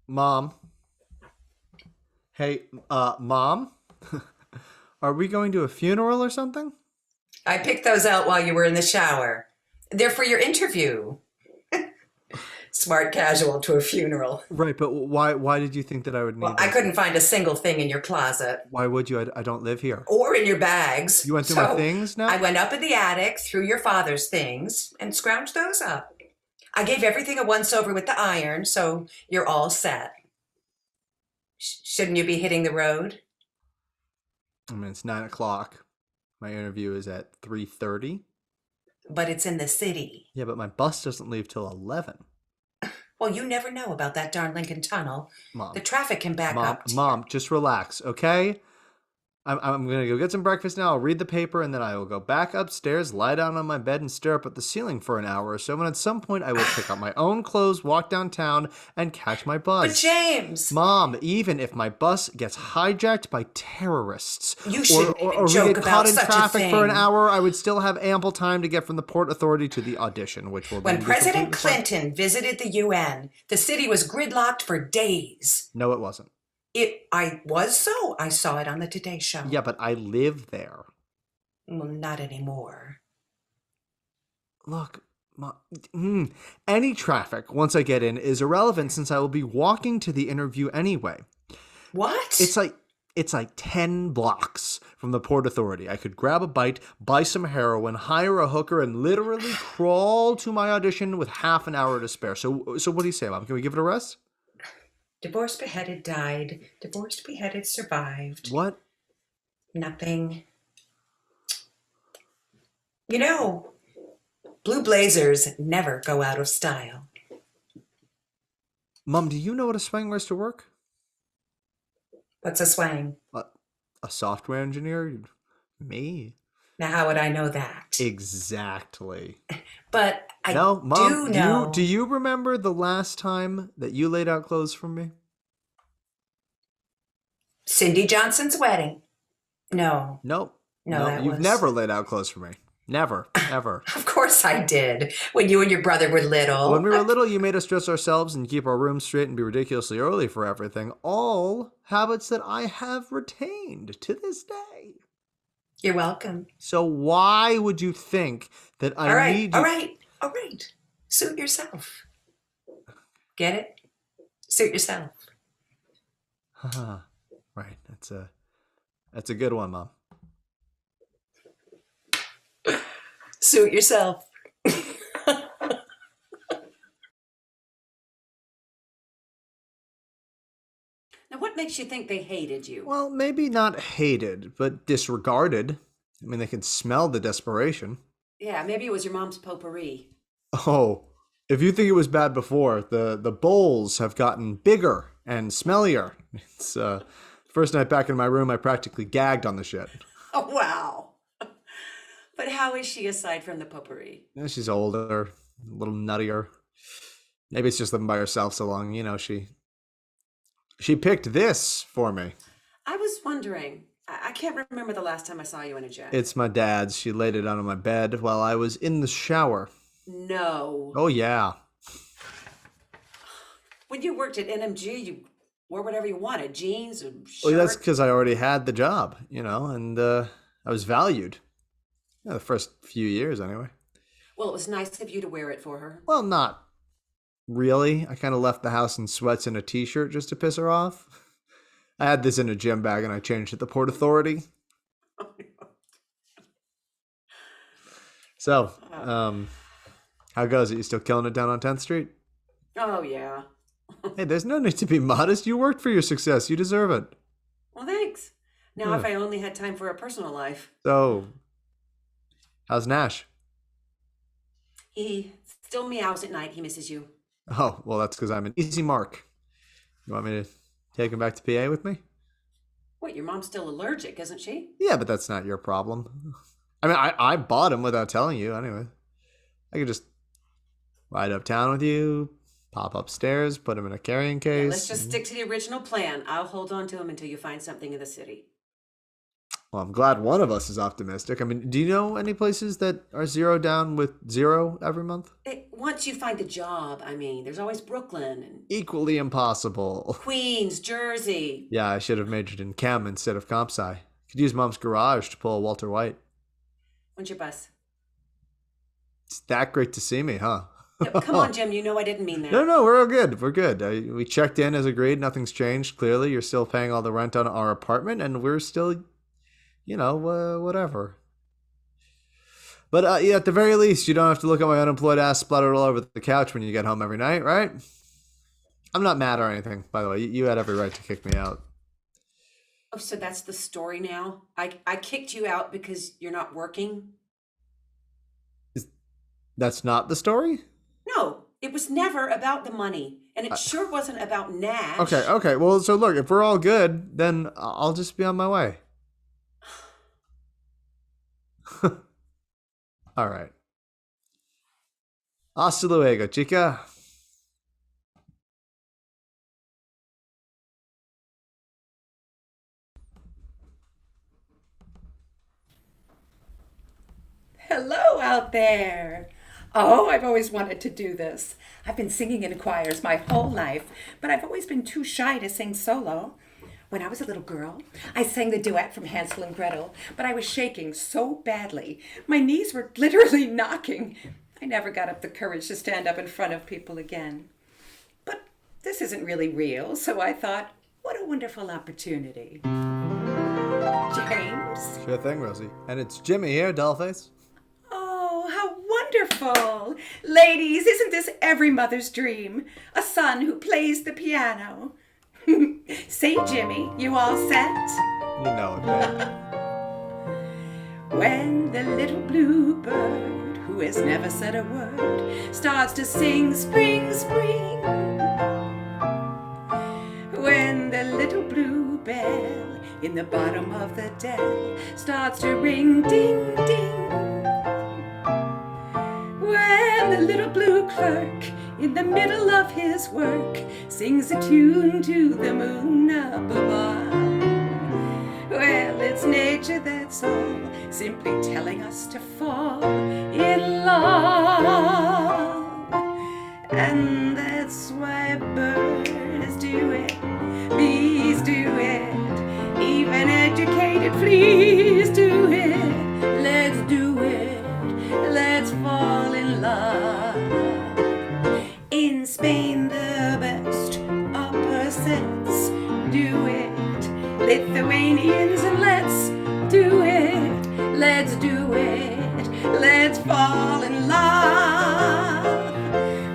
Mom. Hey, Mom? Are we going to a funeral or something? I picked those out while you were in the shower. They're for your interview. Smart casual to a funeral. Right, but why did you think that I would Well, need I those? couldn't find a single thing in your closet Why would you? I don't live here. or in your bags. You went through my So things now? I went up in the attic through your father's things and scrounged those up. I gave everything a once over with the iron, so you're all set. Shouldn't you be hitting the road? I mean, it's 9 o'clock. My interview is at 3:30. But it's in the city. Yeah, but my bus doesn't leave till 11. Well, you never know about that darn Lincoln Tunnel. The Mom, traffic can back mom, up. mom, just relax, okay? I'm gonna go get some breakfast now. I'll read the paper and then I will go back upstairs, lie down on my bed, and stare up at the ceiling for an hour or so. And at some point, I will pick up my own clothes, walk downtown, and catch my But bus. James, Mom, even if my bus gets hijacked by terrorists, you or, shouldn't or, even or we joke get caught about in such a traffic for an thing. hour, I would still have ample time to get from the Port Authority to the audition, which will then When be President completely fine. Clinton visited the UN, the city was gridlocked for days. No, it wasn't. I was so. I saw it on the Today Show. Yeah, but I live there. Well, not anymore. Look, any traffic once I get in is irrelevant since I will be walking to the interview anyway. What? It's like 10 blocks from the Port Authority. I could grab a bite, buy some heroin, hire a hooker, and literally crawl to my audition with half an hour to spare. So what do you say, Mom? Can we give it a rest? Divorced beheaded died. Divorced beheaded survived. What? Nothing. You know, blue blazers never go out of style. Mom, do you know what a swing wears to work? What's a swang? A, a software engineer? Me? Now, how would I know that? Exactly. But I No, Mom, do know. do you remember the last time that you laid out clothes for me? Cindy Johnson's wedding. No, Nope. no, Nope. that You've was. never laid out clothes for me. Never. Ever. Of course I did. When you and your brother were When little. we were little, you made us dress ourselves and keep our rooms straight and be ridiculously early for everything. All habits that I have retained to this day. You're welcome. So why would you think that All I right, need all you? right, all right. Suit yourself. Get it? Suit yourself. Haha. Right. That's a good one, Mom. Suit yourself. Now, what makes you think they hated you? Well, maybe not hated, but disregarded. I mean, they can smell the desperation. Yeah, maybe it was your mom's potpourri. Oh, if you think it was bad before, the bowls have gotten bigger and smellier. It's first night back in my room, I practically gagged on the shit. Oh, wow. But how is she aside from the potpourri? Yeah, she's older, a little nuttier. Maybe it's just living by herself so long. You know, she picked this for me. I was wondering. I can't remember the last time I saw you in a jacket. It's my dad's. She laid it on my bed while I was in the shower. No. Oh yeah. When you worked at NMG, you wore whatever you wanted, jeans or Well, that's shirt. because I already had the job, and I was valued. Yeah, the first few years, anyway. Well, it was nice of you to wear it for her. Well, not really. I kind of left the house in sweats and a t-shirt just to piss her off. I had this in a gym bag and I changed it to Port Authority. So, how goes it? You still killing it down on 10th Street? Oh, yeah. Hey, there's no need to be modest. You worked for your success. You deserve it. Well, thanks. Now, Yeah. if I only had time for a personal life. So, how's Nash? He still meows at night. He misses you. Oh, well, that's because I'm an easy mark. You want me to take him back to PA with me? What, your mom's still allergic, isn't she? Yeah, but that's not your problem. I mean, I bought him without telling you anyway. I could just ride uptown with you, pop upstairs, put him in a carrying Yeah, case. let's just stick to the original plan. I'll hold on to him until you find something in the city. Well, I'm glad one of us is optimistic. I mean, do you know any places that are zero down with zero every month? Once you find a job, I mean, there's always Brooklyn and Equally impossible. Queens, Jersey. Yeah, I should have majored in chem instead of comp sci. Could use mom's garage to pull a Walter White. When's your bus? It's that great to see me, huh? No, come on, Jim. You know I didn't mean that. No, we're all good. We're good. We checked in as agreed. Nothing's changed. Clearly, you're still paying all the rent on our apartment, and we're still, whatever. But yeah, at the very least, you don't have to look at my unemployed ass splattered all over the couch when you get home every night, right? I'm not mad or anything, by the way. You had every right to kick me out. Oh, so that's the story now? I kicked you out because you're not working? That's not the story? No, it was never about the money. And it sure wasn't about Nash. Okay. Well, so look, if we're all good, then I'll just be on my way. All right. Hasta luego, chica. Hello out there. Oh, I've always wanted to do this. I've been singing in choirs my whole life, but I've always been too shy to sing solo. When I was a little girl, I sang the duet from Hansel and Gretel, but I was shaking so badly. My knees were literally knocking. I never got up the courage to stand up in front of people again. But this isn't really real, so I thought, what a wonderful opportunity. James? Sure thing, Rosie. And it's Jimmy here, dollface. Oh, how wonderful! Ladies, isn't this every mother's dream? A son who plays the piano. Say, Jimmy, you all set? You know it, babe. When the little blue bird, who has never said a word, starts to sing spring, spring. When the little blue bell in the bottom of the dell starts to ring, ding, ding. When the little blue clerk in the middle of his work sings a tune to the moon up above. Well, it's nature, that's all, simply telling us to fall in love. And that's why birds do it, bees do it, even educated fleas do it. Let's do it, let's fall in love. In Spain, the best upper sets do it. Lithuanians, and let's do it. Let's do it. Let's fall in love.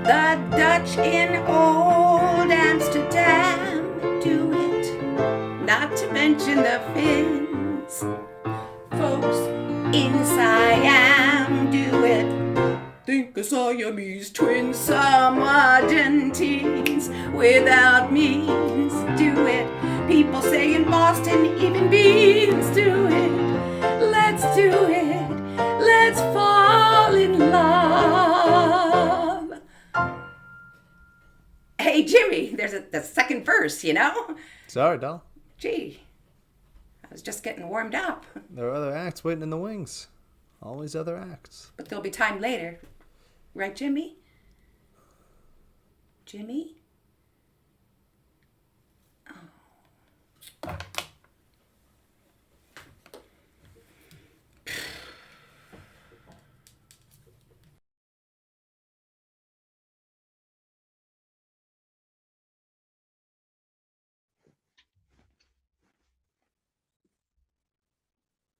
The Dutch in old Amsterdam do it. Not to mention the Finns. Folks in Siam do it. Think of Siamese twins. Some Argentines without means do it. People say in Boston even beans do it. Let's do it. Let's fall in love. Hey, Jimmy, there's the second verse, you know? Sorry, doll. Gee, I was just getting warmed up. There are other acts waiting in the wings. Always other acts. But there'll be time later. Right, Jimmy? Jimmy?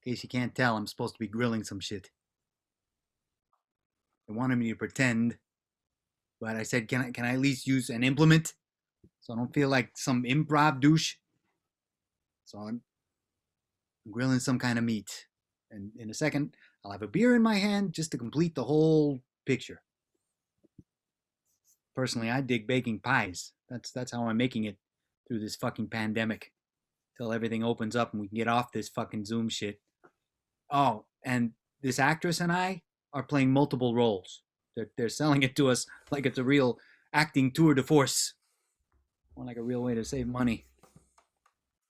In case you can't tell, I'm supposed to be grilling some shit. They wanted me to pretend, but I said, can I at least use an implement so I don't feel like some improv douche? So I'm grilling some kind of meat, and in a second I'll have a beer in my hand just to complete the whole picture. Personally, I dig baking pies. That's how I'm making it through this fucking pandemic till everything opens up and we can get off this fucking Zoom shit. Oh, and this actress and I are playing multiple roles. They're selling it to us like it's a real acting tour de force. More like a real way to save money.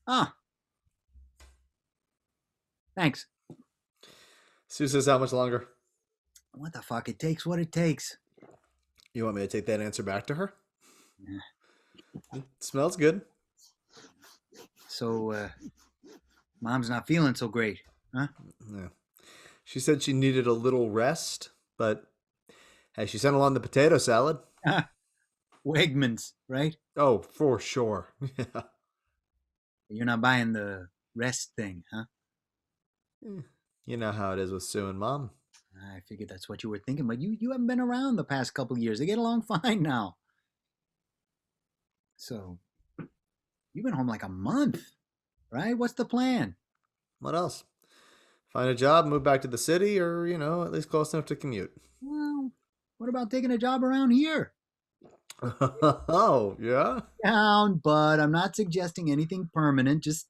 Ah. Thanks. Sue says how much longer? What the fuck? It takes what it takes. You want me to take that answer back to her? Yeah. It smells good. So, Mom's not feeling so great, huh? Yeah. She said she needed a little rest, but hey, she sent along the potato salad. Wegmans, right? Oh, for sure. Yeah. You're not buying the rest thing, huh? You know how it is with Sue and Mom. I figured that's what you were thinking, but you haven't been around the past couple years. They get along fine now. So, you've been home like a month, right? What's the plan? What else? Find a job, move back to the city, or, at least close enough to commute. Well, what about taking a job around here? Oh, yeah? Down, but I'm not suggesting anything permanent, just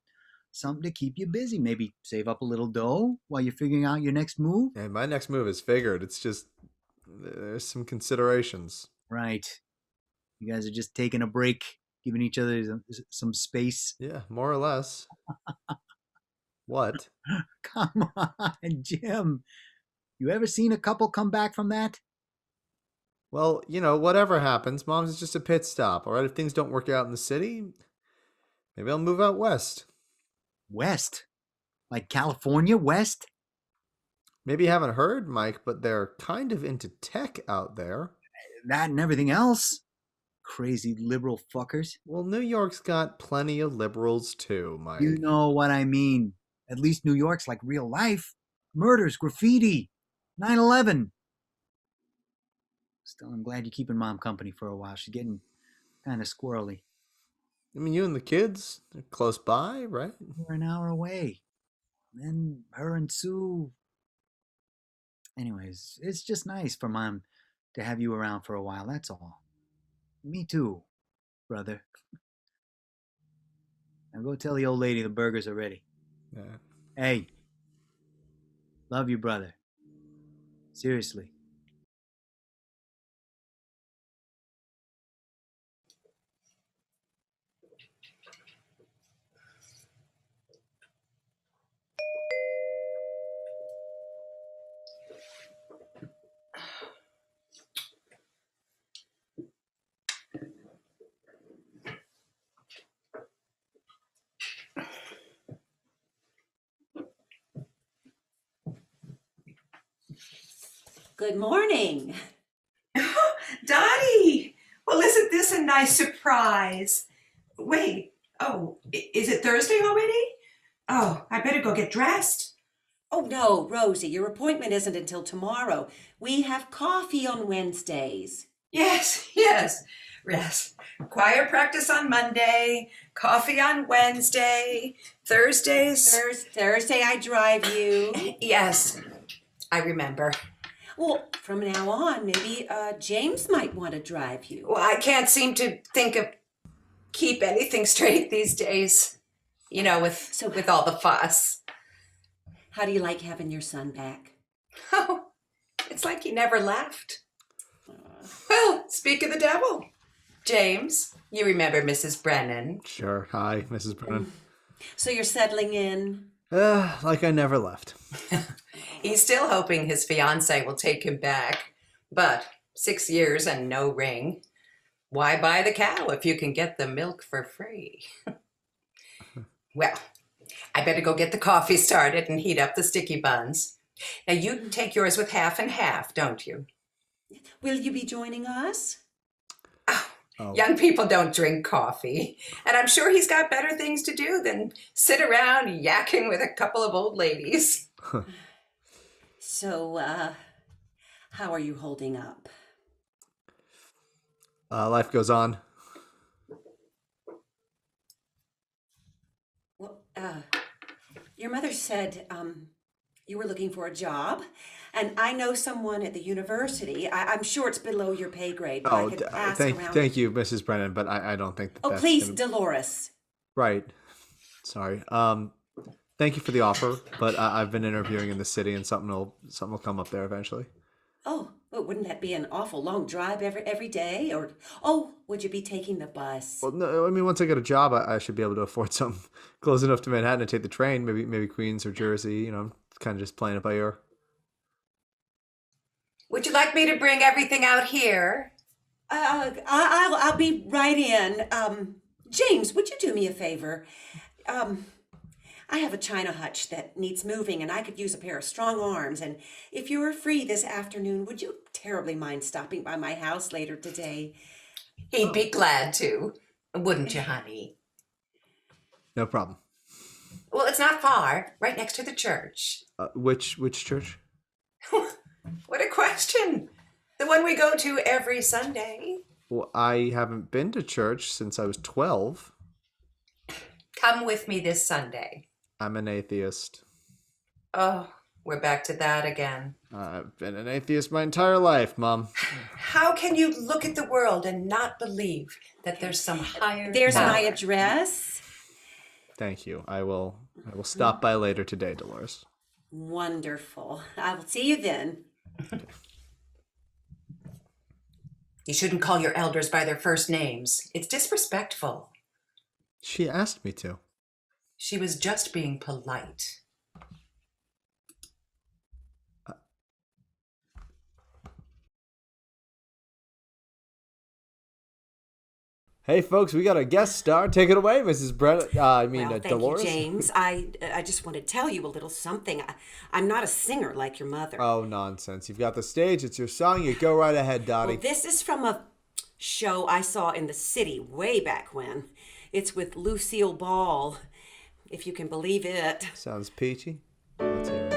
something to keep you busy. Maybe save up a little dough while you're figuring out your next move. Hey, my next move is figured. It's just, there's some considerations. Right. You guys are just taking a break, giving each other some space. Yeah, more or less. What? Come on, Jim. You ever seen a couple come back from that? Well, whatever happens, Mom's is just a pit stop, all right? If things don't work out in the city, maybe I'll move out west. West? Like California West? Maybe you haven't heard, Mike, but they're kind of into tech out there. That and everything else. Crazy liberal fuckers. Well, New York's got plenty of liberals too, Mike. You know what I mean. At least New York's like real life. Murders, graffiti, 9/11. Still, I'm glad you're keeping Mom company for a while. She's getting kind of squirrely. I mean, you and the kids, they're close by, right? We're an hour away. Then her and Sue. Anyways, it's just nice for Mom to have you around for a while, that's all. Me too, brother. Now go tell the old lady the burgers are ready. Yeah. Hey, love you, brother. Seriously. Good morning. Dottie! Well, isn't this a nice surprise? Wait, is it Thursday already? Oh, I better go get dressed. Oh, no, Rosie, your appointment isn't until tomorrow. We have coffee on Wednesdays. Yes. Choir practice on Monday, coffee on Wednesday, Thursdays. Thursday I drive you. Yes, I remember. Well, from now on, maybe James might want to drive you. Well, I can't seem to keep anything straight these days. With all the fuss. How do you like having your son back? Oh, it's like he never left. Well, speak of the devil. James, you remember Mrs. Brennan? Sure. Hi, Mrs. Brennan. So you're settling in? Like I never left. He's still hoping his fiancée will take him back. But 6 years and no ring. Why buy the cow if you can get the milk for free? Well, I better go get the coffee started and heat up the sticky buns. Now, you take yours with half and half, don't you? Will you be joining us? Oh. Young people don't drink coffee. And I'm sure he's got better things to do than sit around yakking with a couple of old ladies. So, how are you holding up? Life goes on. Well, your mother said you were looking for a job, and I know someone at the university. I'm sure it's below your pay grade, but I could ask around. Thank you, Mrs. Brennan, but I don't think that. Oh, that's please, gonna... Dolores. Right. Sorry. Thank you for the offer, but I've been interviewing in the city, and something will come up there eventually. Oh, but wouldn't that be an awful long drive every day? Or, oh, would you be taking the bus? Well, no, I mean, once I get a job, I should be able to afford something close enough to Manhattan to take the train. Maybe Queens or Jersey. You know, I'm kind of just playing it by ear. Would you like me to bring everything out here? I'll be right in. James, would you do me a favor? I have a china hutch that needs moving, and I could use a pair of strong arms. And if you were free this afternoon, would you terribly mind stopping by my house later today? He'd be glad to, wouldn't you, honey? No problem. Well, it's not far, right next to the church. Which church? What a question. The one we go to every Sunday. Well, I haven't been to church since I was 12. Come with me this Sunday. I'm an atheist. Oh, we're back to that again. I've been an atheist my entire life, Mom. How can you look at the world and not believe that there's some higher There's power? my address. Thank you. I will stop by later today, Dolores. Wonderful. I will see you then. You shouldn't call your elders by their first names. It's disrespectful. She asked me to. She was just being polite. Hey, folks, we got a guest star. Take it away, Mrs. Brett. Well, thank Dolores. you, James. I just want to tell you a little something. I'm not a singer like your mother. Oh, nonsense. You've got the stage. It's your song. You go right ahead, Dottie. Well, this is from a show I saw in the city way back when. It's with Lucille Ball, if you can believe it. Sounds peachy. Let's hear it.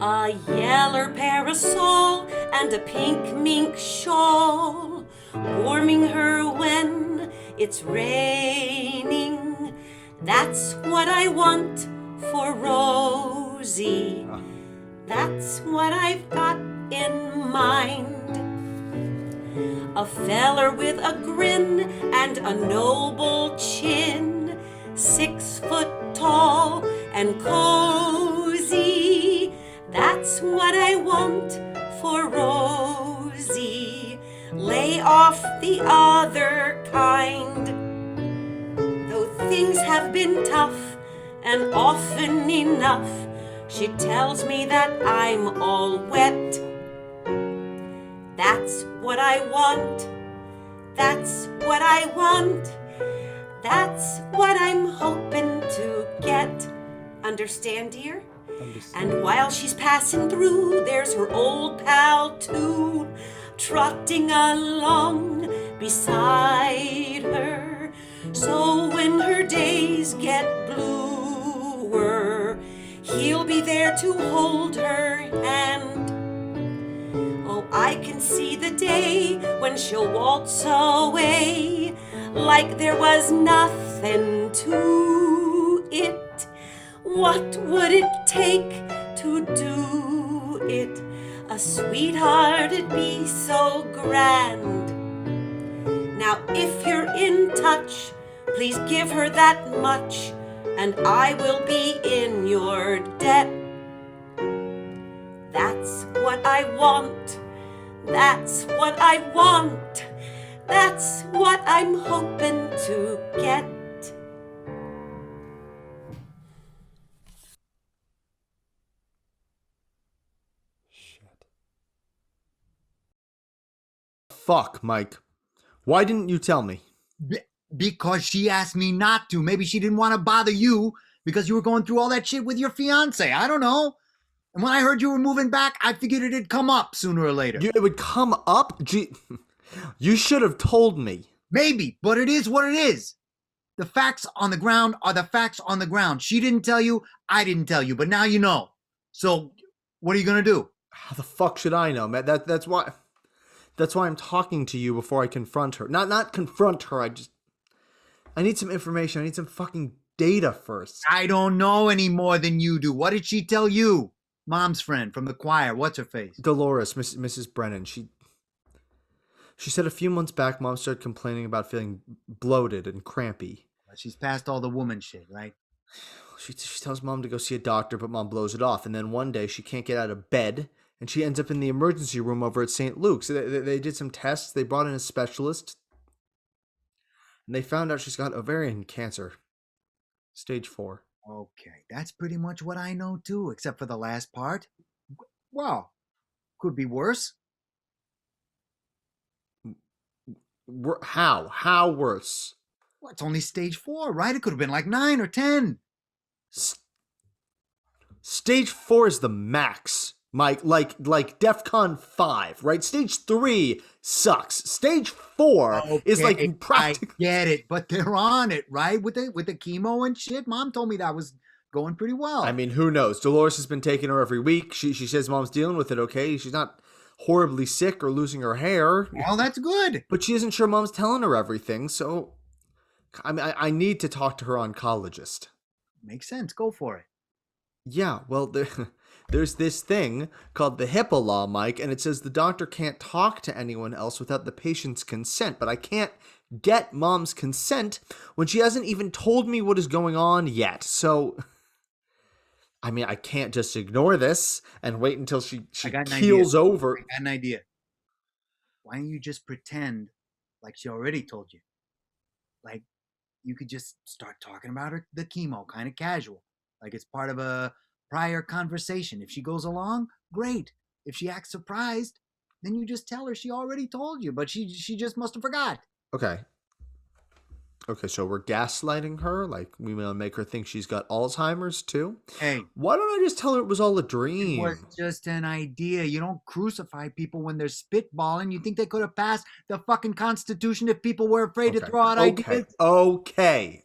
A yeller parasol and a pink mink shawl, warming her when it's raining. That's what I want for Rosie. That's what I've got in mind. A feller with a grin and a noble chin, 6 foot tall and cozy. That's what I want for Rosie. Lay off the other kind. Though things have been tough and often enough, she tells me that I'm all wet. That's what I want. That's what I want. That's what I'm hoping to get. Understand, dear? And while she's passing through, there's her old pal too, trotting along beside her. So when her days get bluer, he'll be there to hold her hand. Oh, I can see the day when she'll waltz away like there was nothing to it. What would it take to do it? A sweetheart, it'd be so grand. Now, if you're in touch, please give her that much, and I will be in your debt. That's what I want. That's what I want. That's what I'm hoping to get. Fuck, Mike. Why didn't you tell me? Because she asked me not to. Maybe she didn't want to bother you because you were going through all that shit with your fiance. I don't know. And when I heard you were moving back, I figured it'd come up sooner or later. It would come up? Gee, you should have told me. Maybe, but it is what it is. The facts on the ground are the facts on the ground. She didn't tell you, I didn't tell you, but now you know. So, what are you going to do? How the fuck should I know, man? That's why I'm talking to you before I confront her. Not confront her, I need some information. I need some fucking data first. I don't know any more than you do. What did she tell you? Mom's friend from the choir. What's her face? Dolores, Mrs. Brennan. She said a few months back, Mom started complaining about feeling bloated and crampy. She's past all the woman shit, right? She tells mom to go see a doctor, but mom blows it off. And then one day she can't get out of bed, and she ends up in the emergency room over at St. Luke's. They did some tests. They brought in a specialist, and they found out she's got ovarian cancer, stage 4. Okay, that's pretty much what I know too, except for the last part. Well, could be worse. How? How worse? Well, it's only stage 4, right? It could have been like 9 or 10. Stage 4 is the max, Mike. Like DEFCON 5, right? Stage 3 sucks. Stage 4 is Okay, like practically. I get it, but they're on it, right? With the chemo and shit. Mom told me that was going pretty well. I mean, who knows? Dolores has been taking her every week. She says mom's dealing with it okay. She's not horribly sick or losing her hair. Well, that's good. But she isn't sure mom's telling her everything, so I mean, I need to talk to her oncologist. Makes sense. Go for it. Yeah, well, there's this thing called the HIPAA law, Mike, and it says the doctor can't talk to anyone else without the patient's consent, but I can't get mom's consent when she hasn't even told me what is going on yet. So, I mean, I can't just ignore this and wait until she keels over. I got an idea. Why don't you just pretend like she already told you? Like, you could just start talking about the chemo, kind of casual. Like it's part of a prior conversation. If she goes along, great. If she acts surprised, then you just tell her she already told you, but she just must have forgot. Okay, so we're gaslighting her? Like, we will make her think she's got Alzheimer's too? Hey. Why don't I just tell her it was all a dream? It was just an idea. You don't crucify people when they're spitballing. You think they could have passed the fucking Constitution if people were afraid to throw out ideas? Okay.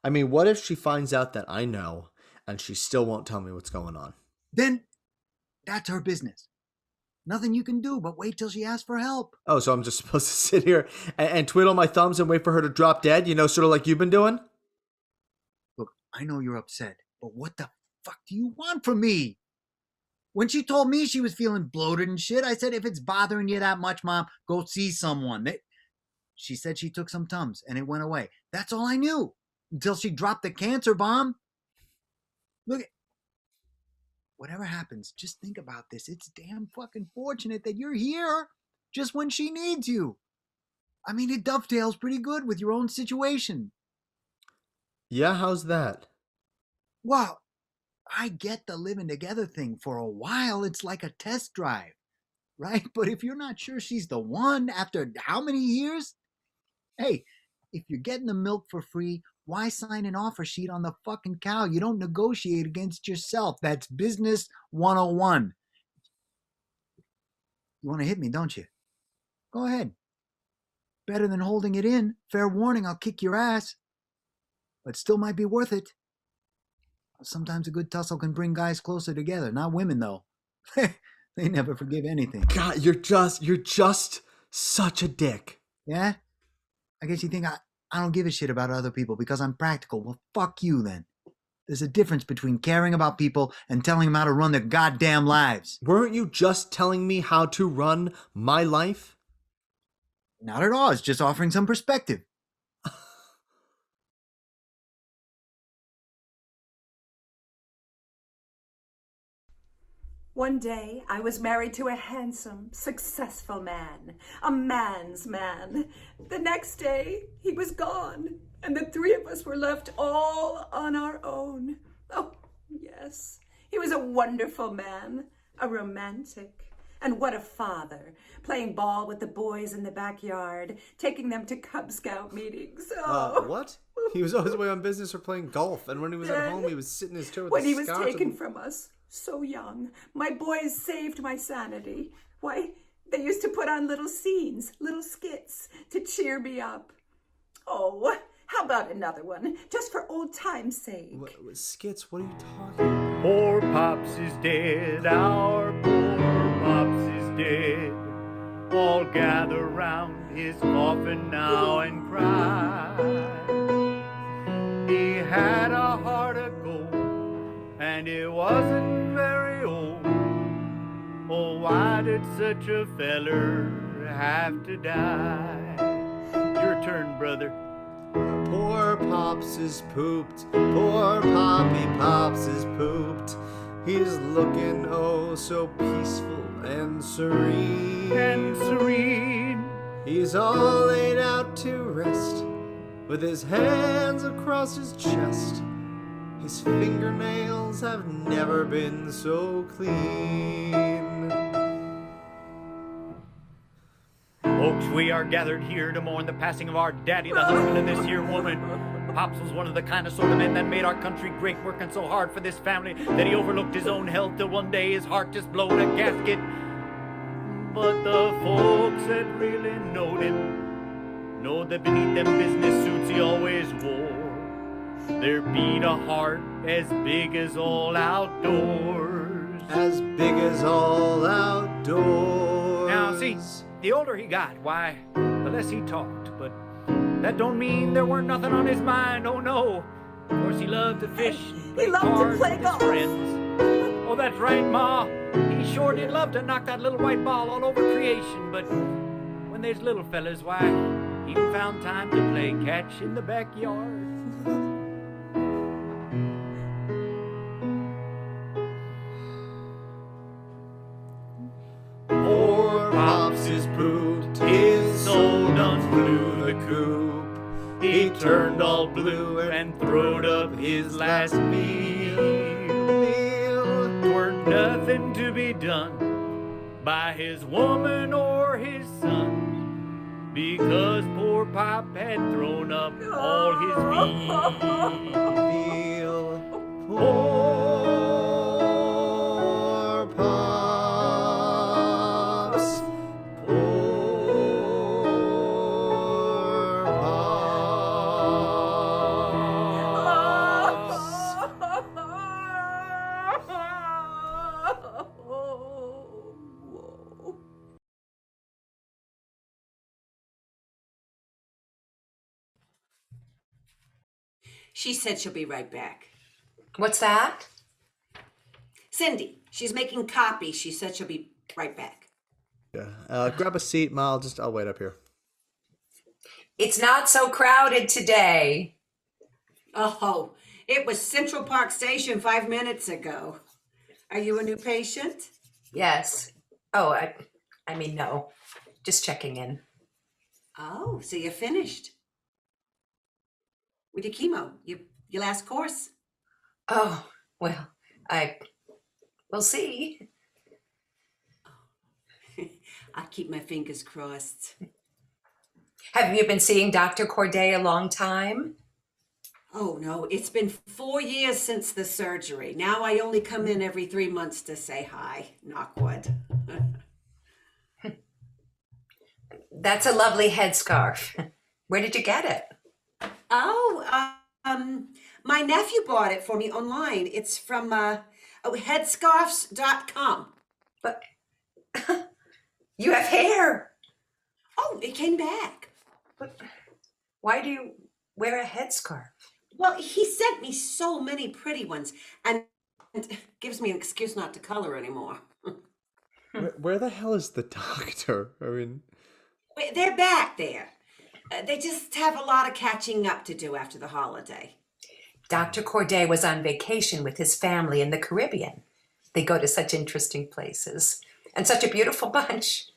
I mean, what if she finds out that I know and she still won't tell me what's going on? Then that's her business. Nothing you can do but wait till she asks for help. Oh, so I'm just supposed to sit here and twiddle my thumbs and wait for her to drop dead? You know, sort of like you've been doing? Look, I know you're upset, but what the fuck do you want from me? When she told me she was feeling bloated and shit, I said, if it's bothering you that much, Mom, go see someone. She said she took some Tums and it went away. That's all I knew. Until she dropped the cancer bomb. Look, whatever happens, just think about this. It's damn fucking fortunate that you're here just when she needs you. I mean, it dovetails pretty good with your own situation. Yeah, how's that? Well, I get the living together thing. For a while, it's like a test drive, right? But if you're not sure she's the one after how many years? Hey, if you're getting the milk for free, why sign an offer sheet on the fucking cow? You don't negotiate against yourself. That's business 101. You want to hit me, don't you? Go ahead. Better than holding it in. Fair warning, I'll kick your ass. But still might be worth it. Sometimes a good tussle can bring guys closer together. Not women, though. They never forgive anything. God, you're just such a dick. Yeah? I guess you think I don't give a shit about other people because I'm practical. Well, fuck you then. There's a difference between caring about people and telling them how to run their goddamn lives. Weren't you just telling me how to run my life? Not at all. It's just offering some perspective. One day, I was married to a handsome, successful man, a man's man. The next day, he was gone, and the three of us were left all on our own. Oh, yes, he was a wonderful man, a romantic. And what a father, playing ball with the boys in the backyard, taking them to Cub Scout meetings. Oh. What? He was always away on business or playing golf, and when he was at home, he was sitting his chair with when the he was scouts taken from us. So young. My boys saved my sanity. Why, they used to put on little scenes, little skits to cheer me up. Oh, how about another one, just for old time's sake? Skits? What are you talking about? Poor Pops is dead, our poor Pops is dead. All gather round his coffin now and cry. He had a heart of gold, and it wasn't very old. Oh, why did such a feller have to die? Your turn, brother. Poor Pops is pooped. Poor Poppy Pops is pooped. He's looking oh so peaceful and serene. And serene. He's all laid out to rest, with his hands across his chest. His fingernails have never been so clean. Folks, we are gathered here to mourn the passing of our daddy, the husband of this here woman. Pops was one of the kind of sort of men that made our country great, working so hard for this family that he overlooked his own health till one day his heart just blowed a gasket. But the folks that really knowed him know that beneath them business suits he always wore, there beat a heart as big as all outdoors. As big as all outdoors. Now, see, the older he got, why, the less he talked. But that don't mean there weren't nothing on his mind, oh no. Of course, he loved to fish and play cards with his friends. Oh, that's right, Ma. He sure did love to knock that little white ball all over creation. But when there's little fellas, why, he even found time to play catch in the backyard. Poor Pops is pooped, his soul done flew the coop. He turned all blue and throwed up his last meal. Weren't nothing to be done by his woman or his son, because poor Pop had thrown up all his Feel poor Pops. Poor Pops. She said she'll be right back. What's that? Cindy, she's making copies. She said she'll be right back. Yeah. Grab a seat, Ma. I'll wait up here. It's not so crowded today. Oh, it was Central Park Station 5 minutes ago. Are you a new patient? Yes. Oh, I mean, no. Just checking in. Oh, so you're finished. With your chemo, your last course. Oh, well, we'll see. I'll keep my fingers crossed. Have you been seeing Dr. Corday a long time? Oh, no, it's been 4 years since the surgery. Now I only come in every 3 months to say hi, knock wood. That's a lovely headscarf. Where did you get it? Oh, my nephew bought it for me online. It's from headscarfs.com. But you have hair. Oh, it came back. But why do you wear a headscarf? Well, he sent me so many pretty ones and gives me an excuse not to color anymore. Where the hell is the doctor? I mean, They're back there. They just have a lot of catching up to do after the holiday. Dr. Corday was on vacation with his family in the Caribbean. They go to such interesting places and such a beautiful bunch.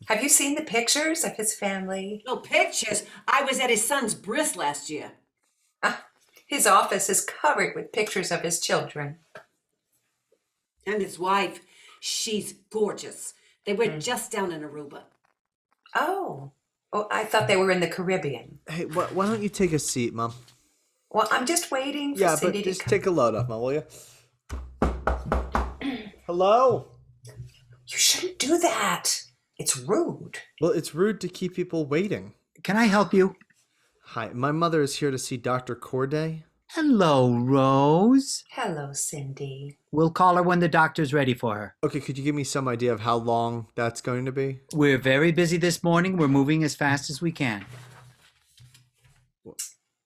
Have you seen the pictures of his family? No pictures. I was at his son's bris last year. His office is covered with pictures of his children. And his wife, she's gorgeous. They were just down in Aruba. Oh, I thought they were in the Caribbean. hey, why don't you take a seat, Mom? Well, I'm just waiting for Yeah, Cindy but to just come. take a load off, Mom, will you? Hello? You shouldn't do that. It's rude. Well, it's rude to keep people waiting. Can I help you? Hi, my mother is here to see Dr. Corday. Hello, Rose. Hello, Cindy. We'll call her when the doctor's ready for her. Okay, could you give me some idea of how long that's going to be? We're very busy this morning. We're moving as fast as we can.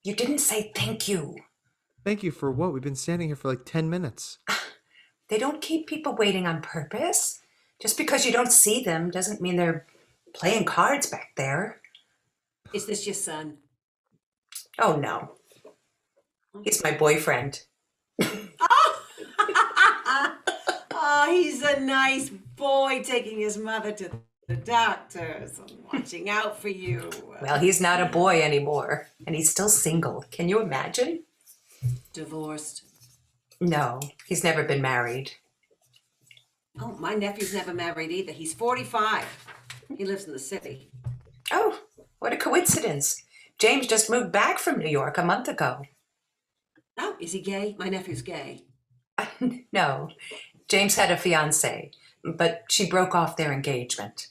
You didn't say thank you. Thank you for what? We've been standing here for like 10 minutes. They don't keep people waiting on purpose. Just because you don't see them doesn't mean they're playing cards back there. Is this your son? Oh, no. He's my boyfriend. Oh, he's a nice boy taking his mother to the doctors and watching out for you. Well, he's not a boy anymore, and he's still single. Can you imagine? Divorced. No, he's never been married. Oh, my nephew's never married either. He's 45. He lives in the city. Oh, what a coincidence. James just moved back from New York a month ago. Oh, is he gay? My nephew's gay. No, James had a fiancée, but she broke off their engagement.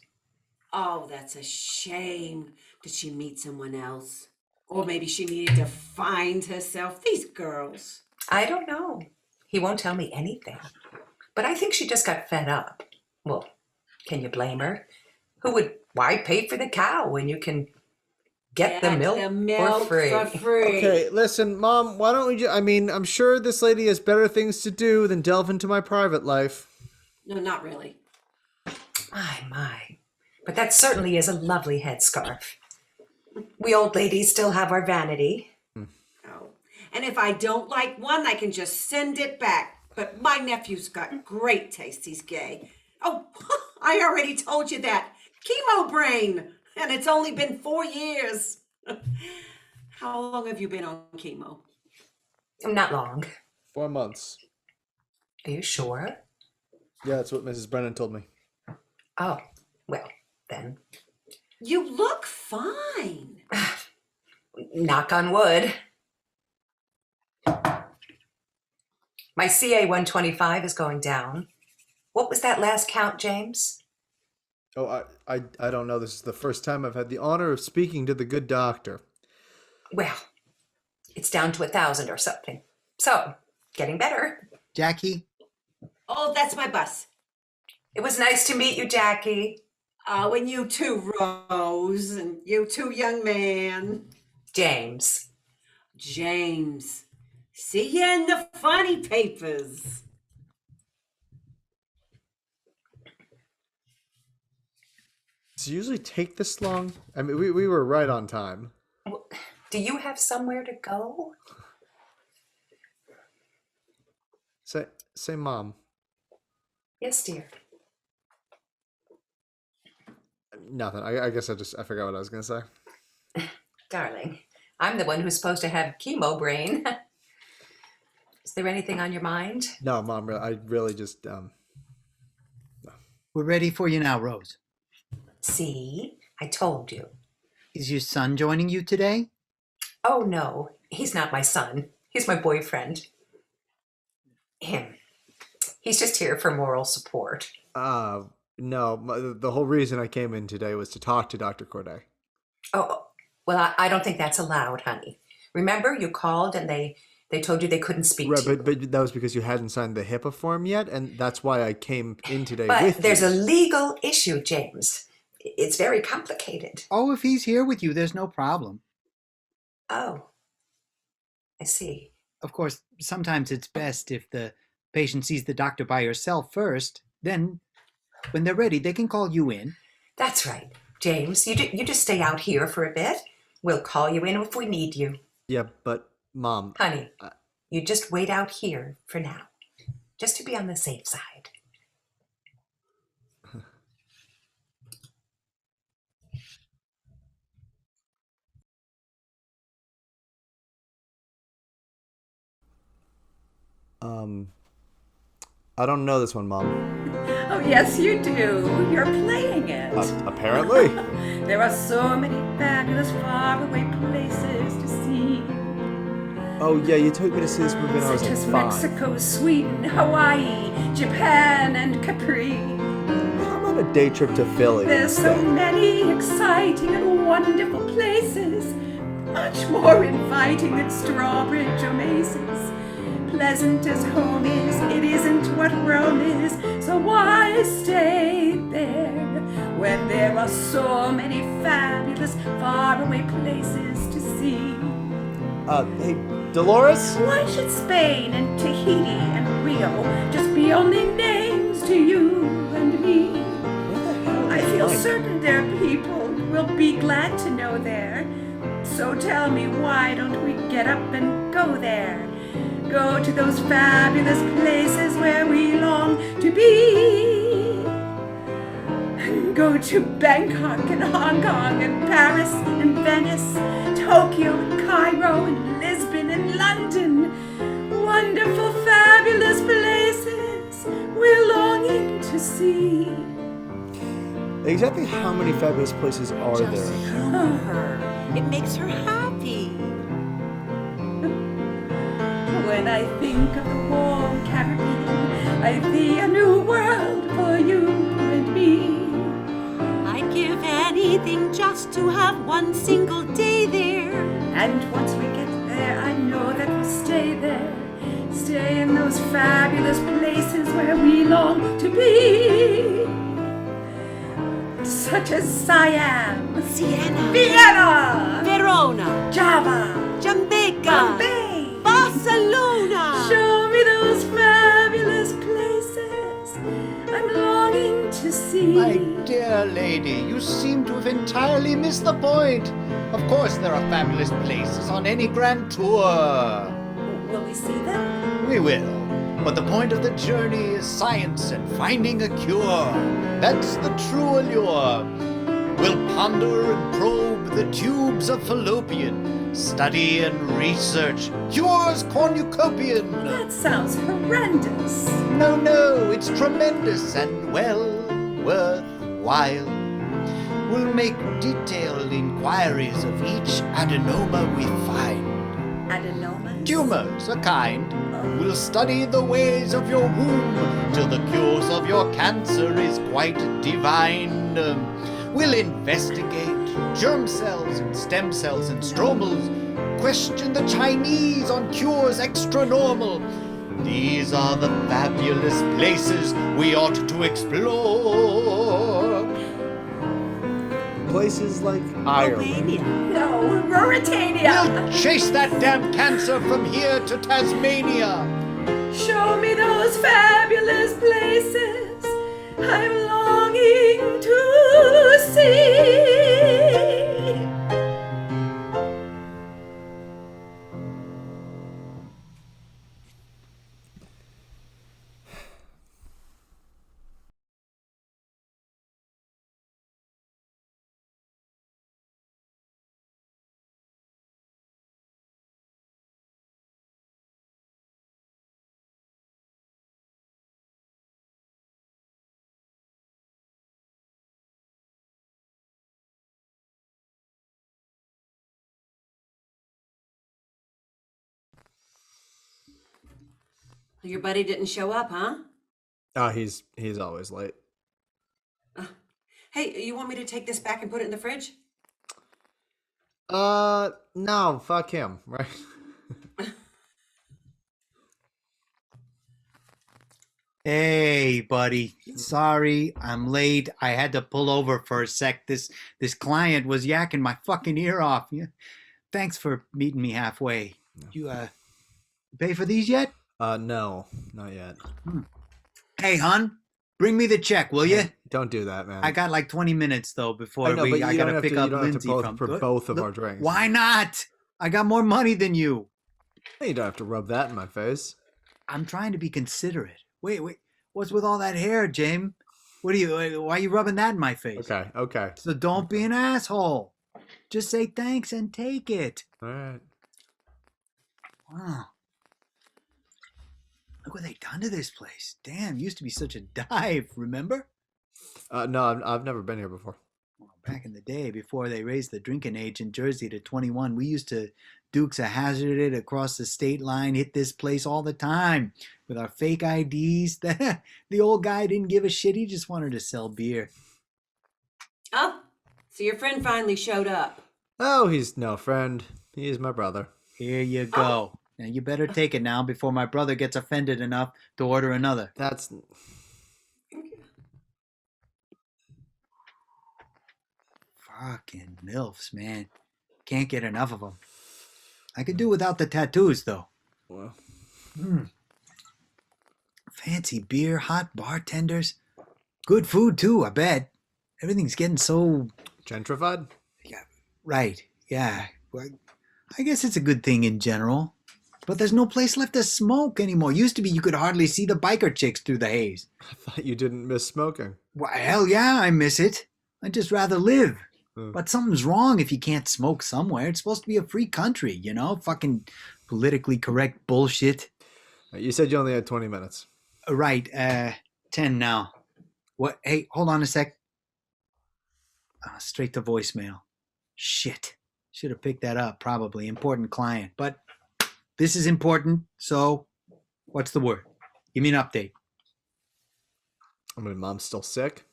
Oh, that's a shame. Did she meet someone else? Or maybe she needed to find herself. These girls. I don't know. He won't tell me anything. But I think she just got fed up. Well, can you blame her? Why pay for the cow when you can get the milk for free? Okay, listen, Mom, why don't we I'm sure this lady has better things to do than delve into my private life. No, not really. My. But that certainly is a lovely headscarf. We old ladies still have our vanity. Oh. And if I don't like one, I can just send it back. But my nephew's got great taste. He's gay. Oh, I already told you that. Chemo brain. And it's only been 4 years. How long have you been on chemo? Not long. 4 months. Are you sure? Yeah, that's what Mrs. Brennan told me. Oh, well, then. You look fine. Knock on wood. My CA 125 is going down. What was that last count, James? Oh, I don't know. This is the first time I've had the honor of speaking to the good doctor. Well, it's down to 1,000 or something. So, getting better. Jackie? Oh, that's my bus. It was nice to meet you, Jackie. Oh, and you too, Rose. And you too, young man. James. James. See you in the funny papers. Does it usually take this long? I mean, we were right on time. Do you have somewhere to go? Say Mom. Yes, dear. Nothing. I guess I forgot what I was going to say. Darling, I'm the one who's supposed to have chemo brain. Is there anything on your mind? No, Mom, I really just, We're ready for you now, Rose. See? I told you. Is your son joining you today? Oh, no. He's not my son. He's my boyfriend. Him. He's just here for moral support. no, the whole reason I came in today was to talk to Dr. Corday. Oh, well, I don't think that's allowed, honey. Remember, you called and they told you they couldn't speak Right, to you. but that was because you hadn't signed the HIPAA form yet, and that's why I came in today with But there's you. a legal issue, James. It's very complicated. Oh, if he's here with you, there's no problem. Oh, I see. Of course, sometimes it's best if the patient sees the doctor by herself first. Then, when they're ready, they can call you in. That's right. James, you just stay out here for a bit. We'll call you in if we need you. Yeah, but Mom... Honey, you just wait out here for now, just to be on the safe side. I don't know this one, Mom. Oh, yes, you do. You're playing it. Apparently. There are so many fabulous faraway places to see. Oh, yeah, you took me to see this movie when I was Such like as 5. Mexico, Sweden, Hawaii, Japan, and Capri. How about a day trip to Philly? There's so instead? many exciting and wonderful places. Much more inviting than Strawbridge or Macy's. Pleasant as home is, it isn't what Rome is. So why stay there when there are so many fabulous faraway places to see? Hey, Dolores? Why should Spain and Tahiti and Rio just be only names to you and me? What the hell? I feel certain there are people who will be glad to know there. So tell me, why don't we get up and go there? Go to those fabulous places where we long to be. Go to Bangkok and Hong Kong and Paris and Venice, Tokyo and Cairo and Lisbon and London. Wonderful, fabulous places we're longing to see. Exactly how many fabulous places are Just there? humor her. It makes her happy. When I think of the warm Caribbean, I see a new world for you and me. I'd give anything just to have one single day there. And once we get there, I know that we'll stay there. Stay in those fabulous places where we long to be. Such as Siam, Siena, Vienna, Verona, Java, Jamaica, Bombay. Barcelona. Show me those fabulous places I'm longing to see. My dear lady, you seem to have entirely missed the point. Of course there are fabulous places on any grand tour. Will we see them? We will. But the point of the journey is science and finding a cure. That's the true allure. We'll ponder and probe the tubes of fallopian, study and research cures cornucopian. That sounds horrendous. No, it's tremendous and well worthwhile. We'll make detailed inquiries of each adenoma we find. Adenomas? Tumors, a kind. We'll study the ways of your womb till the cures of your cancer is quite divine. We'll investigate germ cells and stem cells and stromals. Question the Chinese on cures extra normal. These are the fabulous places we ought to explore. Places like Ireland. Albania. No, Ruritania. We'll chase that damn cancer from here to Tasmania. Show me those fabulous places I'm longing to see. Your buddy didn't show up, huh? Oh, he's always late. Hey, you want me to take this back and put it in the fridge? No, fuck him, right? Hey, buddy. Sorry, I'm late. I had to pull over for a sec. This client was yakking my fucking ear off. Yeah. Thanks for meeting me halfway. You pay for these yet? No, not yet. Hey, hon, bring me the check, will you? Don't do that, man. I got like 20 minutes though before I know, but I you gotta don't have pick to- up you don't have to Lindsay both from for both of our drinks. Why not? I got more money than you. You don't have to rub that in my face. I'm trying to be considerate. Wait. What's with all that hair, James? Why are you rubbing that in my face? Okay. So don't be an asshole. Just say thanks and take it. All right. Wow. Look what they done to this place. Damn, used to be such a dive, remember? No, I've never been here before. Well, back in the day, before they raised the drinking age in Jersey to 21, we used to Dukes of Hazzard it across the state line, hit this place all the time with our fake IDs. The old guy didn't give a shit. He just wanted to sell beer. Oh, so your friend finally showed up. Oh, he's no friend. He's my brother. Here you go. Now you better take it now before my brother gets offended enough to order another. That's Fucking MILFs, man. Can't get enough of them. I could do without the tattoos, though. well. Fancy beer, hot bartenders. Good food, too, I bet. Everything's getting so... Gentrified? Right, yeah. Well, I guess it's a good thing in general. But there's no place left to smoke anymore. Used to be you could hardly see the biker chicks through the haze. I thought you didn't miss smoking. Well, hell yeah, I miss it. I'd just rather live. Hmm. But something's wrong if you can't smoke somewhere. It's supposed to be a free country, you know? Fucking politically correct bullshit. You said you only had 20 minutes. Right, 10 now. What? Hey, hold on a sec. Straight to voicemail. Shit. Should have picked that up, probably. Important client. But this is important, so what's the word? Give me an update. I mean, mom's still sick.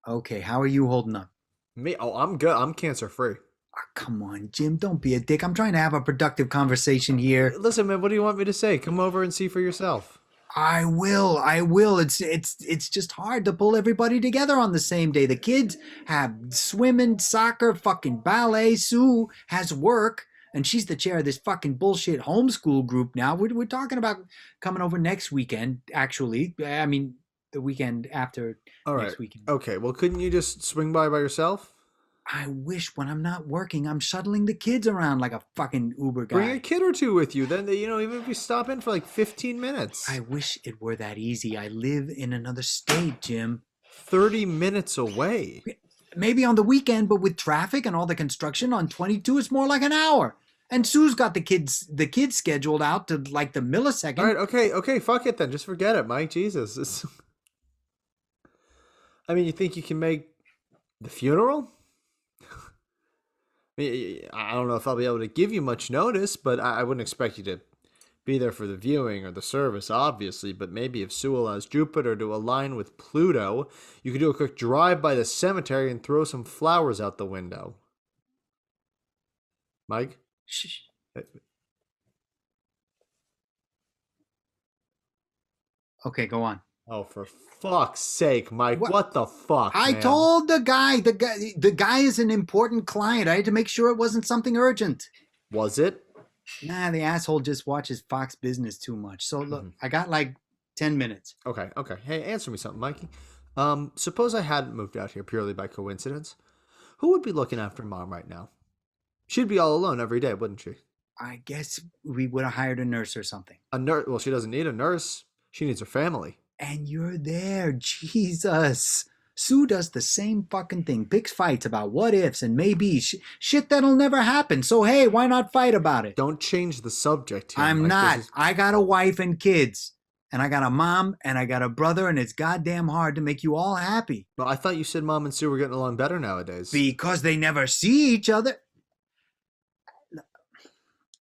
Okay, how are you holding up? Me? Oh, I'm good. I'm cancer free. Oh, come on, Jim, don't be a dick. I'm trying to have a productive conversation here. Listen, man, what do you want me to say? Come over and see for yourself. I will. It's just hard to pull everybody together on the same day. The kids have swimming, soccer, fucking ballet. Sue has work, and she's the chair of this fucking bullshit homeschool group now. We're talking about coming over next weekend, actually. I mean, the weekend after All next right. weekend. Okay, well, couldn't you just swing by yourself? I wish when I'm not working, I'm shuttling the kids around like a fucking Uber guy. Bring a kid or two with you. Then, even if we stop in for like 15 minutes. I wish it were that easy. I live in another state, Jim. 30 minutes away. Maybe on the weekend, but with traffic and all the construction on 22, it's more like an hour. And Sue's got the kids scheduled out to like the millisecond. All right, okay, fuck it then. Just forget it, Mike. Jesus. I mean, you think you can make the funeral? I don't know if I'll be able to give you much notice, but I wouldn't expect you to be there for the viewing or the service, obviously. But maybe if Sue allows Jupiter to align with Pluto, you could do a quick drive by the cemetery and throw some flowers out the window. Mike? Shh. Okay, go on. Oh, for fuck's sake, Mike. What the fuck, I man? told the guy is an important client. I had to make sure it wasn't something urgent. Was it? Nah, the asshole just watches Fox Business too much. So look, I got like 10 minutes. Okay. Hey, answer me something, Mikey. Suppose I hadn't moved out here purely by coincidence. Who would be looking after Mom right now? She'd be all alone every day, wouldn't she? I guess we would have hired a nurse or something. A nurse? Well, she doesn't need a nurse. She needs her family. And you're there, Jesus. Sue does the same fucking thing, picks fights about what ifs and maybe shit that'll never happen. So hey, why not fight about it? Don't change the subject here. I'm Mike. not. This is- I got a wife and kids. And I got a mom and I got a brother, and it's goddamn hard to make you all happy. Well, I thought you said Mom and Sue were getting along better nowadays. Because they never see each other.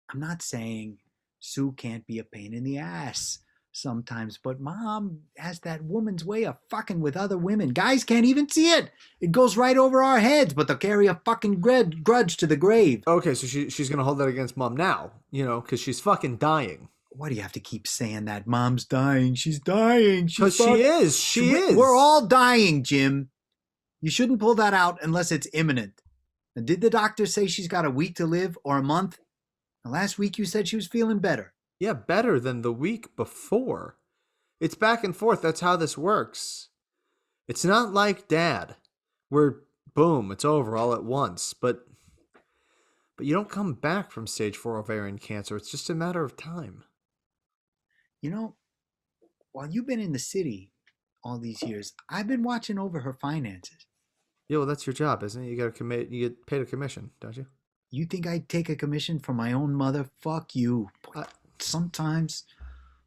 I'm not saying Sue can't be a pain in the ass sometimes, but Mom has that woman's way of fucking with other women. Guys can't even see it. It goes right over our heads, but they'll carry a fucking grudge to the grave. Okay, so she's going to hold that against Mom now, because she's fucking dying. Why do you have to keep saying that? Mom's dying. She's dying. Because she is. She is. We're all dying, Jim. You shouldn't pull that out unless it's imminent. Now, did the doctor say she's got a week to live or a month? Now, last week you said she was feeling better. Yeah, better than the week before. It's back and forth. That's how this works. It's not like Dad, where boom, it's over all at once. But you don't come back from stage 4 ovarian cancer. It's just a matter of time. You know, while you've been in the city all these years, I've been watching over her finances. Yeah, well, that's your job, isn't it? You get paid a commission, don't you? You think I'd take a commission from my own mother? Fuck you. Sometimes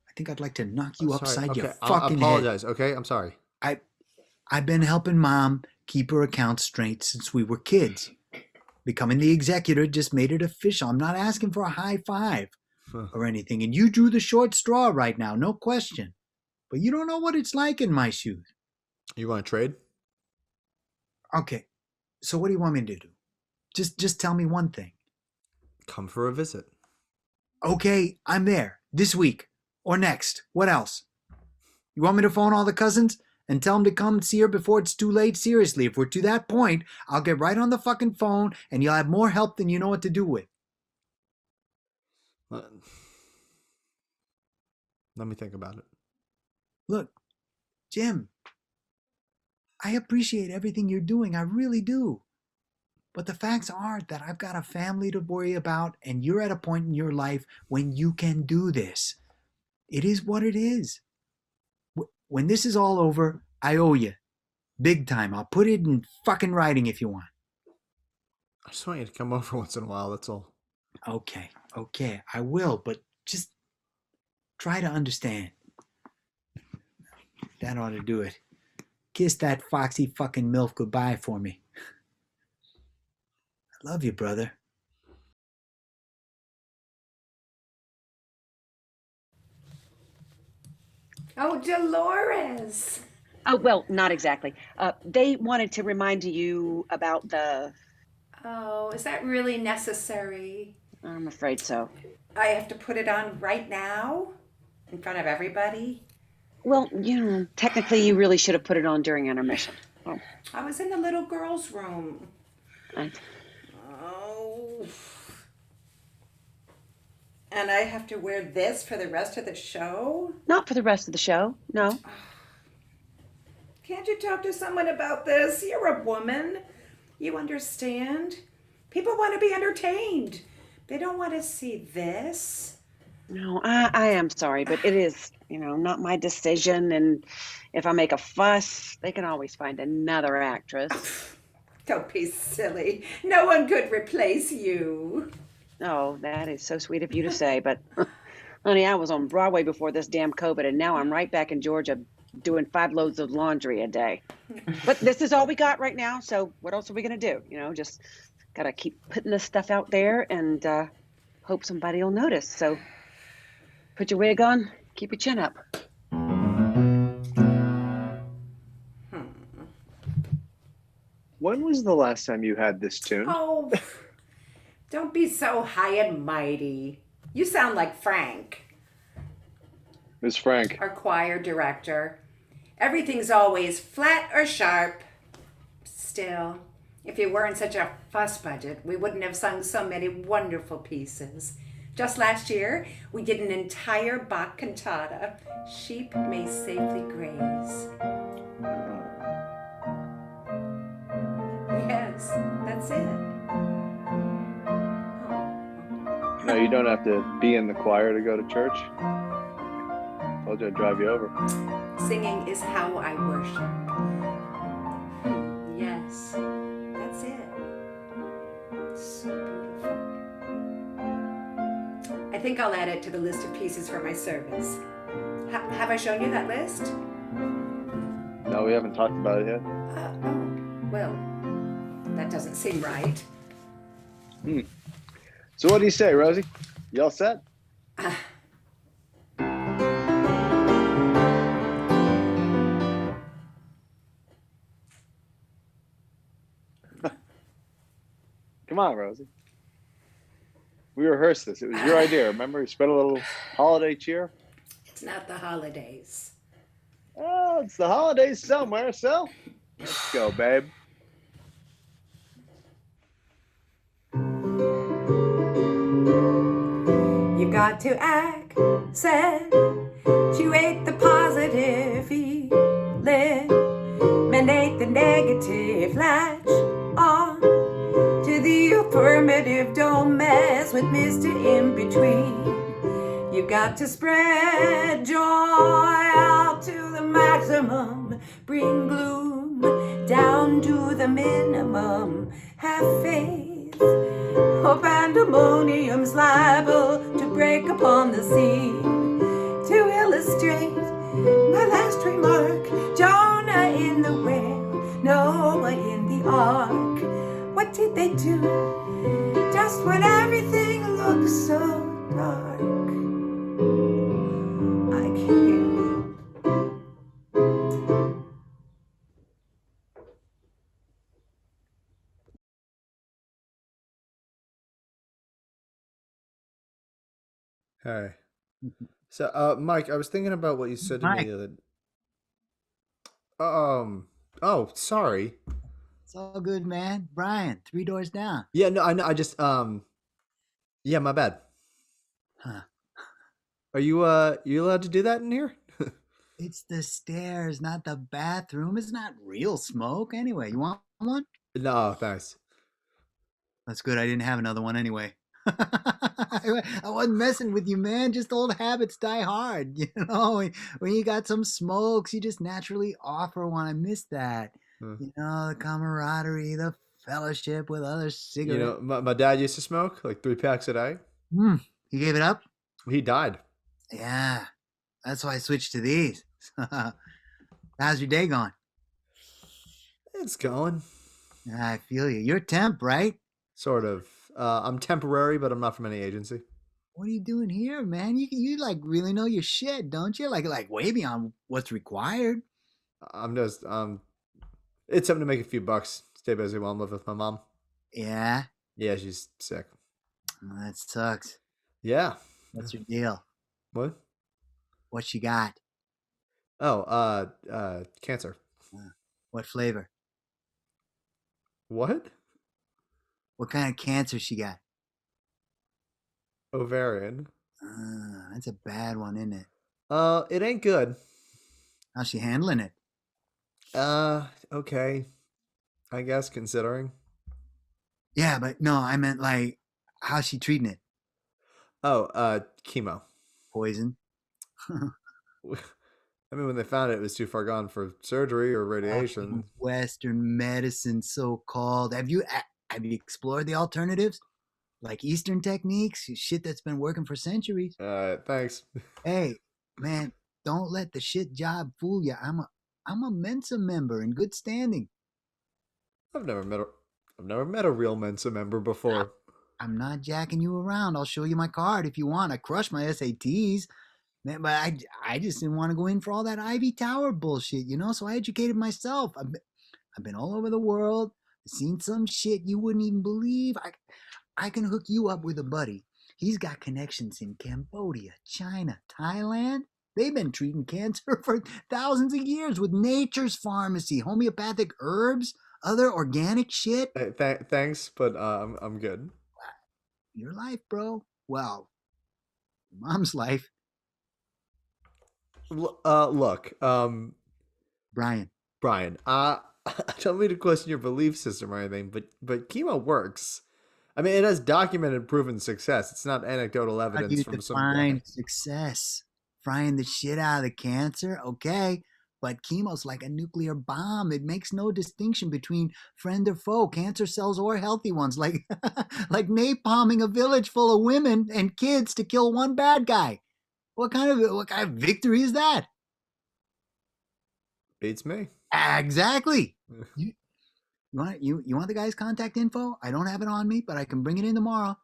I think I'd like to knock you upside your fucking I'll apologize, head. okay? I'm sorry. I've been helping Mom keep her accounts straight since we were kids. Becoming the executor just made it official. I'm not asking for a high five or anything. And you drew the short straw right now, no question. But you don't know what it's like in my shoes. You want to trade? Okay, so what do you want me to do? Just tell me one thing. Come for a visit. Okay, I'm there. This week. Or next. What else? You want me to phone all the cousins and tell them to come see her before it's too late? Seriously, if we're to that point, I'll get right on the fucking phone and you'll have more help than you know what to do with. Let me think about it. Look, Jim, I appreciate everything you're doing. I really do. But the facts are that I've got a family to worry about, and you're at a point in your life when you can do this. It is what it is. When this is all over, I owe you. Big time. I'll put it in fucking writing if you want. I just want you to come over once in a while, that's all. Okay, I will, but just try to understand. That ought to do it. Kiss that foxy fucking MILF goodbye for me. I love you, brother. Oh, Dolores. Oh, well, not exactly. They wanted to remind you about the... Oh, is that really necessary? I'm afraid so. I have to put it on right now? In front of everybody? Well, technically you really should have put it on during intermission. Oh, I was in the little girl's room. I... Oh. And I have to wear this for the rest of the show? Not for the rest of the show, no. Can't you talk to someone about this? You're a woman. You understand? People want to be entertained. They don't want to see this. No, I am sorry, but it is, not my decision. And if I make a fuss, they can always find another actress. Don't be silly. No one could replace you. Oh, that is so sweet of you to say, but honey, I was on Broadway before this damn COVID, and now I'm right back in Georgia doing 5 loads of laundry a day. But this is all we got right now, so what else are we gonna do? Just gotta keep putting this stuff out there and hope somebody will notice. So put your wig on, keep your chin up. When was the last time you had this tune? Oh, don't be so high and mighty. You sound like Frank, Miss Frank. our choir director. Everything's always flat or sharp. Still, if you weren't such a fuss budget, we wouldn't have sung so many wonderful pieces. Just last year, we did an entire Bach cantata, Sheep May Safely Graze. Yes, that's it. No, you don't have to be in the choir to go to church. Told you I'd drive you over. Singing is how I worship. Yes, that's it. So beautiful. I think I'll add it to the list of pieces for my service. Have I shown you that list? No, we haven't talked about it yet. Oh, well, that doesn't seem right. So what do you say, Rosie? You all set? Come on, Rosie. We rehearsed this. It was your idea. Remember, you spread a little holiday cheer. It's not the holidays. Oh, it's the holidays somewhere, so let's go, babe. You've got to accentuate the positive feeling, mandate the negative, latch on to the affirmative, don't mess with Mr. In Between. You've got to spread joy out to the maximum, bring gloom down to the minimum, have faith. Oh, pandemonium's liable to break upon the scene. To illustrate my last remark, Jonah in the whale, Noah in the ark. What did they do just when everything looked so dark? I can't. Hey. So, Mike, I was thinking about what you said to me Mike. the other. Oh, sorry. It's all good, man. Brian, 3 doors down. Yeah, no, I know. I just, yeah, my bad. Huh. Are you allowed to do that in here? It's the stairs, not the bathroom. It's not real smoke. Anyway, you want one? No, thanks. That's good. I didn't have another one anyway. I wasn't messing with you, man. Just old habits die hard. You know, when you got some smokes, you just naturally offer one. I miss that. Hmm. You know, the camaraderie, the fellowship with other You cigarettes. know, my dad used to smoke like 3 packs a day. You gave it up? He died. Yeah. That's why I switched to these. How's your day going? It's going. I feel you. You're temp, right? Sort of. I'm temporary, but I'm not from any agency. What are you doing here, man? You like really know your shit, don't you? Like way beyond what's required. I'm just it's something to make a few bucks. Stay busy while I'm living with my mom. Yeah. Yeah, she's sick. Well, that sucks. Yeah. What's your deal? What? What she got? Oh, cancer. What flavor? What? What kind of cancer she got? Ovarian. That's a bad one, isn't it? It ain't good. How's she handling it? Okay. I guess considering. Yeah, but no, I meant like, how's she treating it? Oh, chemo. Poison? I mean, when they found it, it was too far gone for surgery or radiation. Western medicine, so called. Have you explored the alternatives, like Eastern techniques? Shit that's been working for centuries. Thanks. Hey, man, don't let the shit job fool you. I'm a Mensa member in good standing. I've never met a real Mensa member before. I'm not jacking you around. I'll show you my card if you want. I crushed my SATs. Man, but I just didn't want to go in for all that Ivy Tower bullshit, you know? So I educated myself. I've been all over the world, seen some shit you wouldn't even believe. I can hook you up with a buddy. He's got connections in Cambodia, China, Thailand. They've been treating cancer for thousands of years with nature's pharmacy, homeopathic herbs, other organic shit. Thanks, but I'm good. Your life, bro. Well, mom's life. Look, Brian. I don't mean to question your belief system or anything, but chemo works. I mean, it has documented, proven success. It's not anecdotal How do evidence you from some define guy. success? Frying the shit out of the cancer? Okay. But chemo's like a nuclear bomb. It makes no distinction between friend or foe, cancer cells or healthy ones, like like napalming a village full of women and kids to kill one bad guy. What kind of victory is that? Beats me. Exactly. You want the guy's contact info? I don't have it on me, but I can bring it in tomorrow.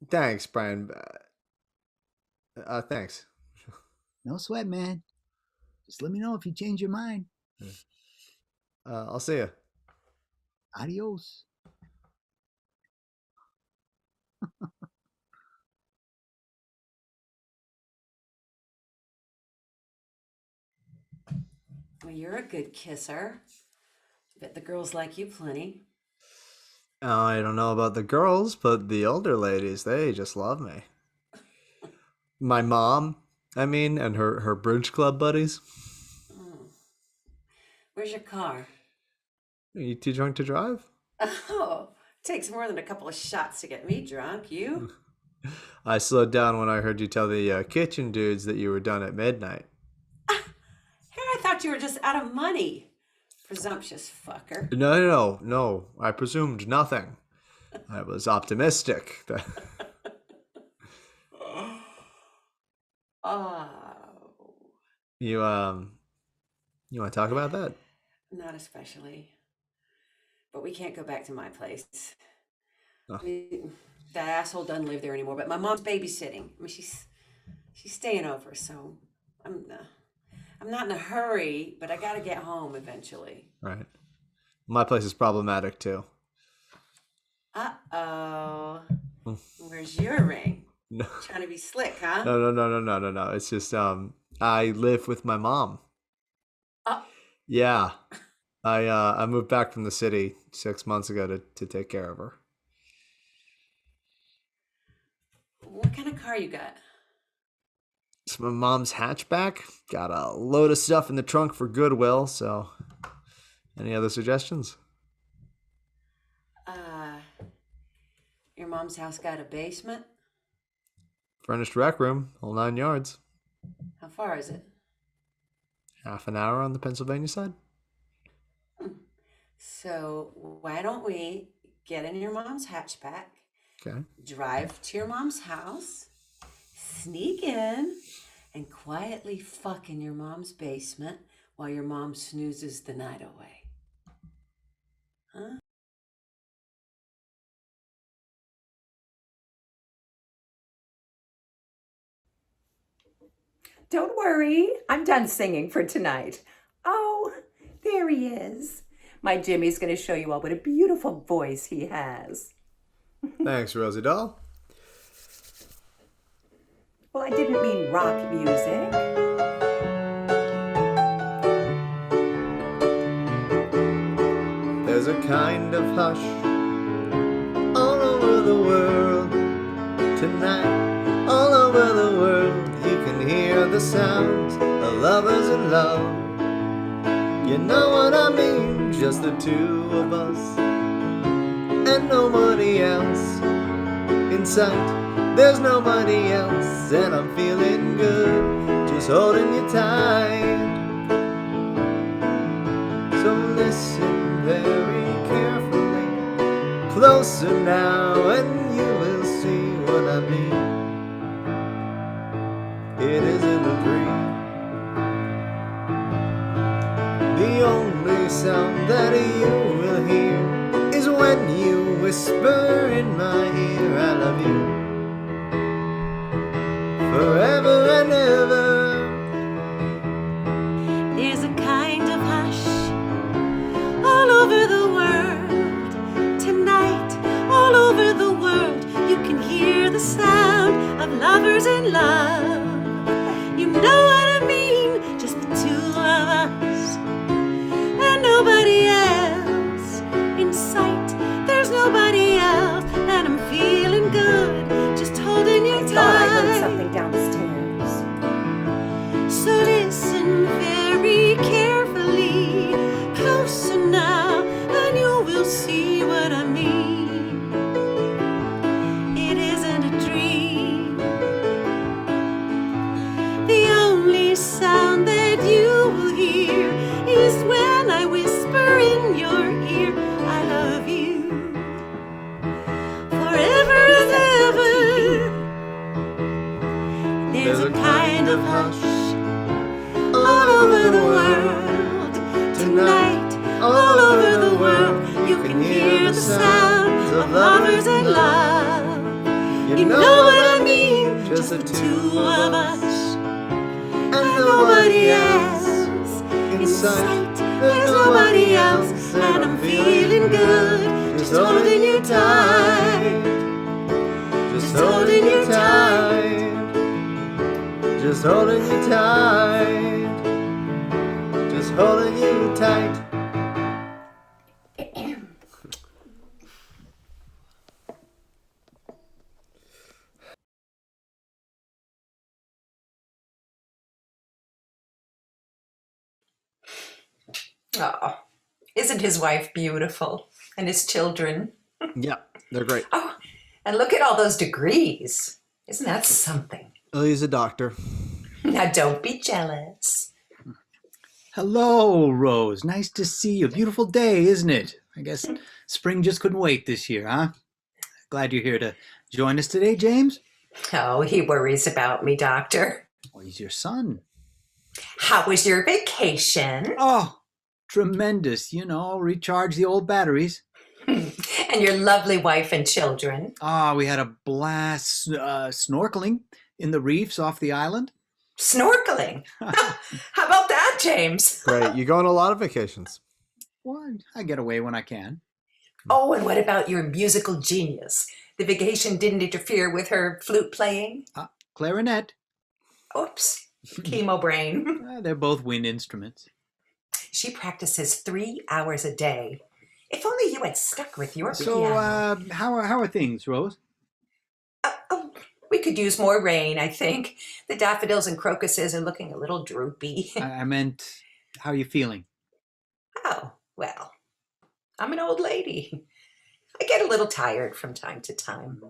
Thanks, Brian. Thanks. No sweat, man. Just let me know if you change your mind. I'll see you. Adios. Well, you're a good kisser. Bet the girls like you plenty. I don't know about the girls, but the older ladies, they just love me. My mom, I mean, and her bridge club buddies. Where's your car? Are you too drunk to drive? Oh, takes more than a couple of shots to get me drunk. You? I slowed down when I heard you tell the kitchen dudes that you were done at midnight. Here, I thought you were just out of money. Presumptuous fucker. No. I presumed nothing. I was optimistic. Oh, You want to talk about that? not especially. But we can't go back to my place. Oh. That asshole doesn't live there anymore. But my mom's babysitting. I mean, she's staying over, so I'm not in a hurry. But I gotta get home eventually. Right. My place is problematic too. Uh-oh. Where's your ring? No. Trying to be slick, huh? No. It's just I live with my mom. Oh. Yeah. I moved back from the city 6 months ago to take care of her. What kind of car you got? It's my mom's hatchback. Got a load of stuff in the trunk for Goodwill, so any other suggestions? mom's house got a basement? Furnished rec room, whole 9 yards. How far is it? Half an hour on the Pennsylvania side. So why don't we get in your mom's hatchback, Okay. drive to your mom's house, sneak in, and quietly fuck in your mom's basement while your mom snoozes the night away? Huh? Don't worry, I'm done singing for tonight. Oh, there he is. My Jimmy's going to show you all what a beautiful voice he has. Thanks, Rosie doll. Well, I didn't mean rock music. There's a kind of hush all over the world tonight. All over the world, you can hear the sounds of lovers in love. You know what I mean? Just the two of us and nobody else in sight. There's nobody else, and I'm feeling good, just holding you tight. So listen very carefully, closer now, and you will see what I mean. It isn't a dream. The only sound that you will hear is when you whisper in my ear, I love you forever and ever. There's a kind of hush all over the world tonight. All over the world, you can hear the sound of lovers in love. You know what I mean? Just the two of us and nobody else in sight. There's nobody else, and I'm feeling good, just holding you I thought I heard tight. something downstairs. So listen very carefully, closer now, and you will see what I mean. It isn't a dream. The only sound that you will hear is when I whisper in your ear, I love you forever and ever. There's a kind of hush all over the world tonight. All over the world, you can hear the sounds of lovers in love. You know what I mean? Just the two of us and nobody else in sight. There's nobody else, and I'm feeling good, just holding you tight. Just holding you tight. Just holding you tight. Just holding you tight. Oh, isn't his wife beautiful? And his children? Yeah, they're great. Oh, and look at all those degrees. Isn't that something? Oh, he's a doctor. Now don't be jealous. Hello, Rose. Nice to see you. Beautiful day, isn't it? I guess spring just couldn't wait this year, huh? Glad you're here to join us today, James. Oh, he worries about me, Doctor. Oh, he's your son. How was your vacation? Oh, tremendous. You know, recharge the old batteries. And your lovely wife and children? Ah, we had a blast snorkeling in the reefs off the island. Snorkeling? How about that, James? Great. You go on a lot of vacations. Well, I get away when I can. Oh, and what about your musical genius? The vacation didn't interfere with her flute playing? Clarinet. Oops. Chemo brain. They're both wind instruments. She practices 3 hours a day. If only you had stuck with your So, piano. how are things, Rose? Oh, we could use more rain, I think. The daffodils and crocuses are looking a little droopy. I meant, how are you feeling? Oh, well, I'm an old lady. I get a little tired from time to time.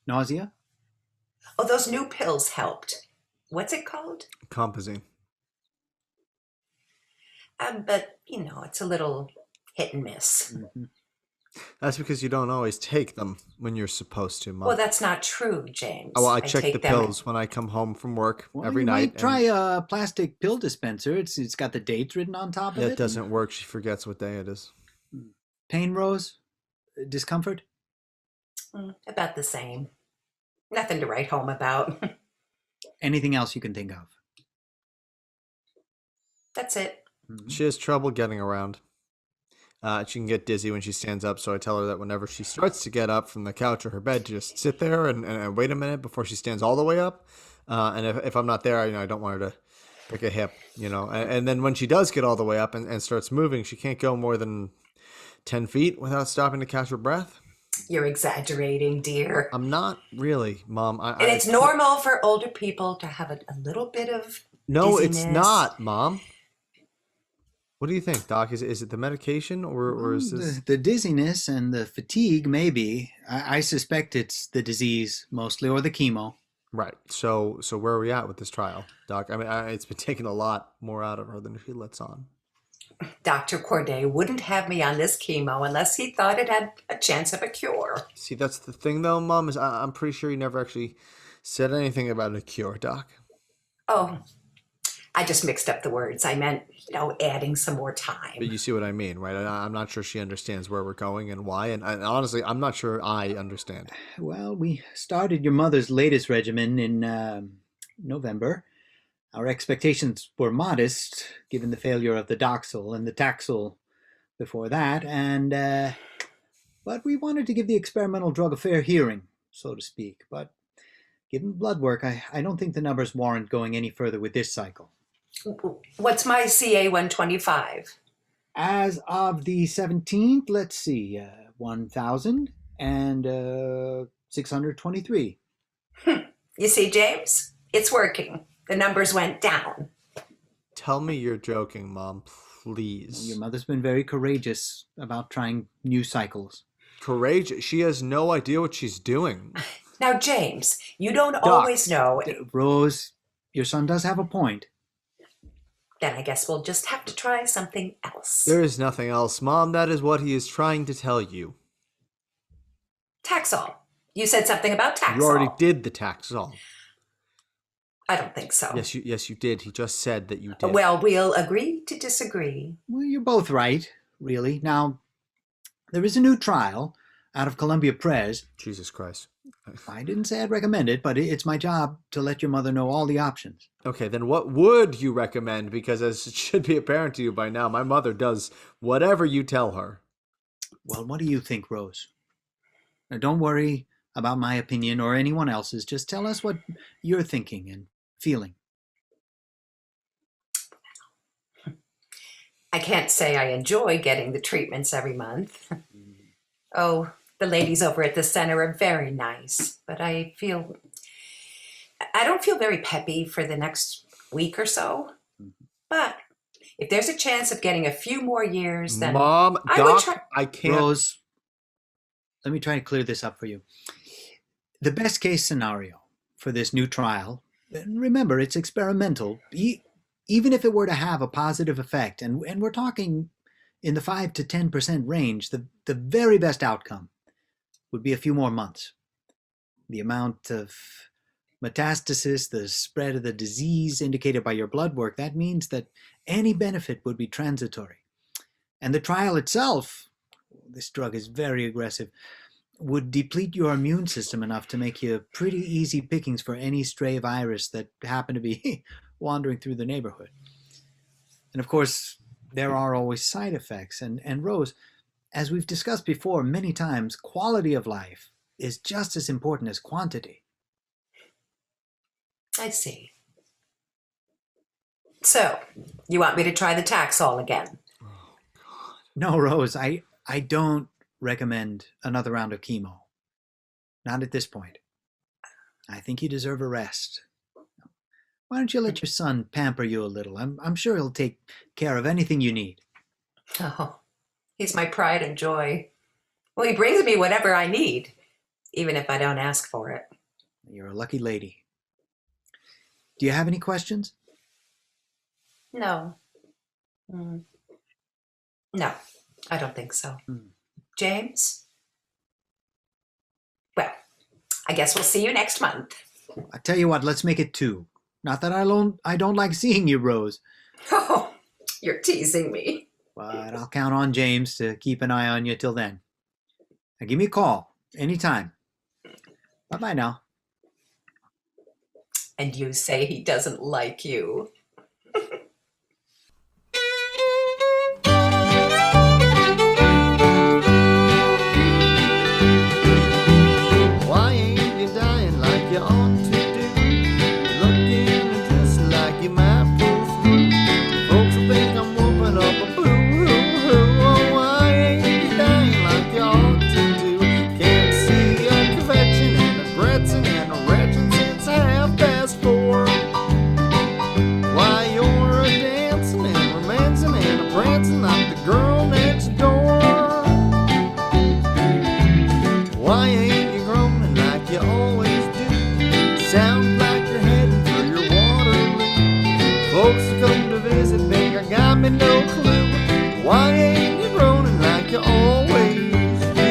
Nausea? Oh, those new pills helped. What's it called? Compazine. But, it's a little hit and miss. Mhm. That's because you don't always take them when you're supposed to, Mom. Well, that's not true, James. Oh, well, I check the take them- pills when I come home from work Well, every you night. might try a plastic pill dispenser. It's got the dates written on top of it. That doesn't work. She forgets what day it is. Pain, Rose? Discomfort? About the same. Nothing to write home about. Anything else you can think of? That's it. Mhm. She has trouble getting around. She can get dizzy when she stands up, so I tell her that whenever she starts to get up from the couch or her bed, to just sit there and wait a minute before she stands all the way up. And if I'm not there, I don't want her to pick a hip, And then when she does get all the way up and starts moving, she can't go more than 10 feet without stopping to catch her breath. You're exaggerating, dear. I'm not really, Mom. And it's normal for older people to have a little bit of No, dizziness. it's not, Mom. What do you think, Doc? Is it the medication or is this? The dizziness and the fatigue, maybe. I suspect it's the disease mostly, or the chemo. Right. So where are we at with this trial, Doc? I mean, it's been taking a lot more out of her than she lets on. Dr. Corday wouldn't have me on this chemo unless he thought it had a chance of a cure. See, that's the thing, though, Mom. Is I'm pretty sure he never actually said anything about a cure, Doc. Oh, I just mixed up the words. I meant, adding some more time. But you see what I mean, right? I'm not sure she understands where we're going and why. And honestly, I'm not sure I understand. Well, we started your mother's latest regimen in November. Our expectations were modest, given the failure of the Doxil and the Taxil before that, but we wanted to give the experimental drug a fair hearing, so to speak. But given blood work, I don't think the numbers warrant going any further with this cycle. What's my CA 125? As of the 17th, let's see, 1,623. You see, James? It's working. The numbers went down. Tell me you're joking, Mom, please. Your mother's been very courageous about trying new cycles. Courageous. She has no idea what she's doing. Now, James, you don't always know. Rose, your son does have a point. Then I guess we'll just have to try something else. There is nothing else, Mom. That is what he is trying to tell you. Taxol. You said something about Taxol. You already did the Taxol. I don't think so. Yes, you did. He just said that you did. Well, we'll agree to disagree. Well, you're both right, really. Now, there is a new trial out of Columbia Press. Jesus Christ. I didn't say I'd recommend it, but it's my job to let your mother know all the options. Okay, then what would you recommend? Because as it should be apparent to you by now, my mother does whatever you tell her. Well, what do you think, Rose? Now, don't worry about my opinion or anyone else's. Just tell us what you're thinking and feeling. I can't say I enjoy getting the treatments every month. Oh, the ladies over at the center are very nice, but I don't feel very peppy for the next week or so. But if there's a chance of getting a few more years, then Mom, I would Doc, try. I can't. Rose, let me try to clear this up for you. The best case scenario for this new trial, and remember, it's experimental, even if it were to have a positive effect, and we're talking in the 5 to 10% range, the very best outcome would be a few more months. The amount of metastasis, the spread of the disease indicated by your blood work, that means that any benefit would be transitory. And the trial itself, this drug is very aggressive, would deplete your immune system enough to make you pretty easy pickings for any stray virus that happen to be wandering through the neighborhood. And of course, there are always side effects. And Rose, as we've discussed before many times, quality of life is just as important as quantity. I see. So, you want me to try the Taxol again? No, Rose, I don't recommend another round of chemo. Not at this point. I think you deserve a rest. Why don't you let your son pamper you a little? I'm sure he'll take care of anything you need. Oh, he's my pride and joy. Well, he brings me whatever I need, even if I don't ask for it. You're a lucky lady. Do you have any questions? No. No, I don't think so. James? Well, I guess we'll see you next month. I tell you what, let's make it 2. Not that I don't like seeing you, Rose, Oh, you're teasing me. but I'll count on James to keep an eye on you till then. Now give me a call anytime. Bye-bye now. And you say he doesn't like you. Why ain't you dying like you ought to do? You're looking just like you might pull through. Folks will think I'm whooping up a boo-hoo-hoo. Oh, why ain't you dying like you ought to do? Can't see a kvetching and a gretching and a retching since 4:30. Why you're a dancing and romancing and a prancing like the girl next door. Why ain't you groaning like you always do? Sound like you're heading for your Waterloo. Folks who come to visit me got me no clue. Why ain't you groaning like you always do?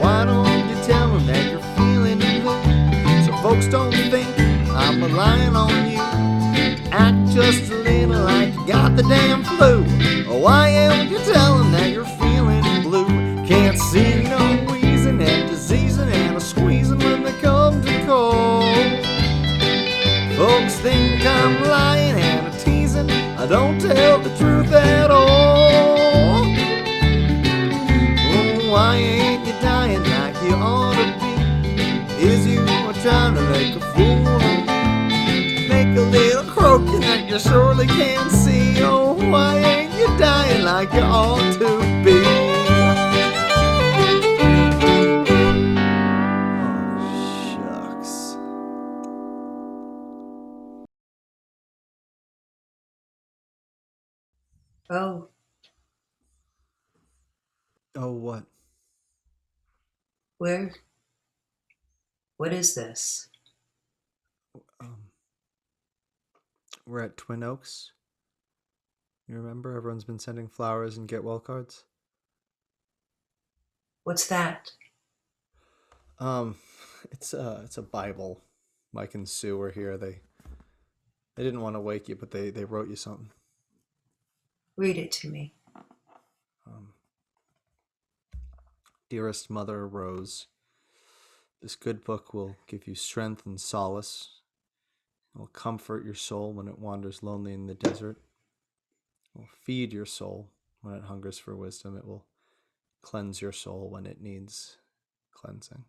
Why don't you tell them that you're feeling blue, so folks don't think I'm relying on you? Act just a little like you got the damn flu. Why ain't you tell them that you're feeling blue? Can't see no wheezing and diseasing and a squeezing when they come to call. Folks think I'm lying and a teasing. I don't tell the truth at all. Oh, why ain't you dying like you ought to be? Is you trying to make a fool of me? Make a little croaking that you surely can't see. Oh, why ain't you dying like you ought to be? Oh, shucks. Oh, Oh, what? what is this? We're at Twin Oaks. You remember? Everyone's been sending flowers and get well cards. What's that? It's a Bible. Mike and Sue were here. They didn't want to wake you, but they wrote you something. Read it to me. Dearest Mother Rose, this good book will give you strength and solace. It will comfort your soul when it wanders lonely in the desert. It will feed your soul when it hungers for wisdom. It will cleanse your soul when it needs cleansing.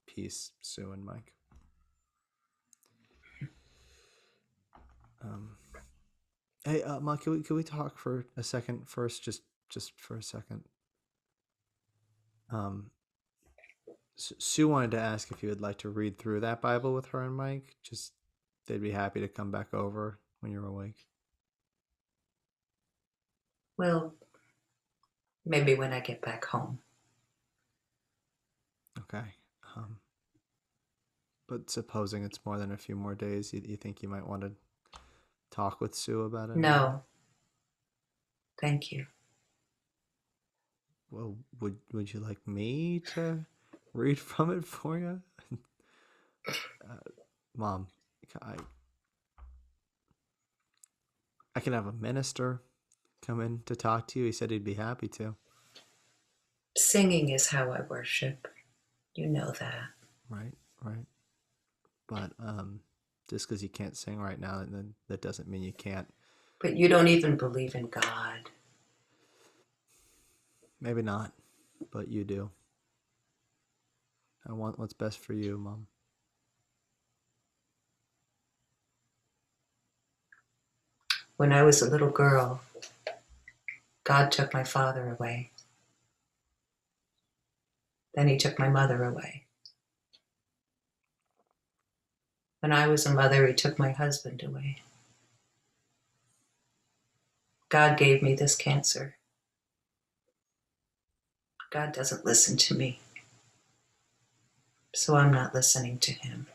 Peace, Sue and Mike. Hey, Mike, can we talk for a second first? Just for a second. Sue wanted to ask if you would like to read through that Bible with her and Mike. Just they'd be happy to come back over when you're awake. Well, maybe when I get back home. Okay. But supposing it's more than a few more days, you think you might want to talk with Sue about it? No. Thank you. Well, would you like me to read from it for you? Mom, I can have a minister come in to talk to you. He said he'd be happy to. Singing is how I worship. You know that. Right. But just because you can't sing right now, then that doesn't mean you can't. But you don't even believe in God. Maybe not, but you do. I want what's best for you, Mom. When I was a little girl, God took my father away. Then he took my mother away. When I was a mother, he took my husband away. God gave me this cancer. God doesn't listen to me, so I'm not listening to him.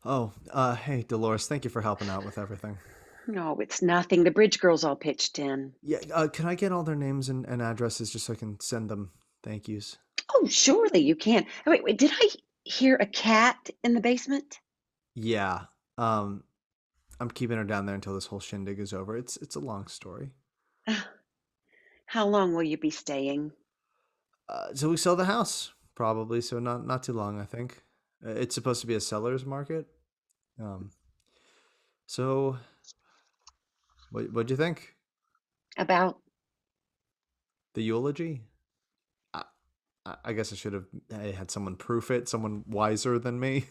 Oh, hey, Dolores, thank you for helping out with everything. No, it's nothing. The bridge girls all pitched in. Yeah, can I get all their names and addresses just so I can send them thank yous? Oh, surely you can. Oh, wait, did I hear a cat in the basement? Yeah. Um, I'm keeping her down there until this whole shindig is over. It's a long story. How long will you be staying? So we sell the house probably, so not too long, I think. It's supposed to be a seller's market. Um, so what'd you think? About, The eulogy? I, I guess I should have had someone proof it, someone wiser than me.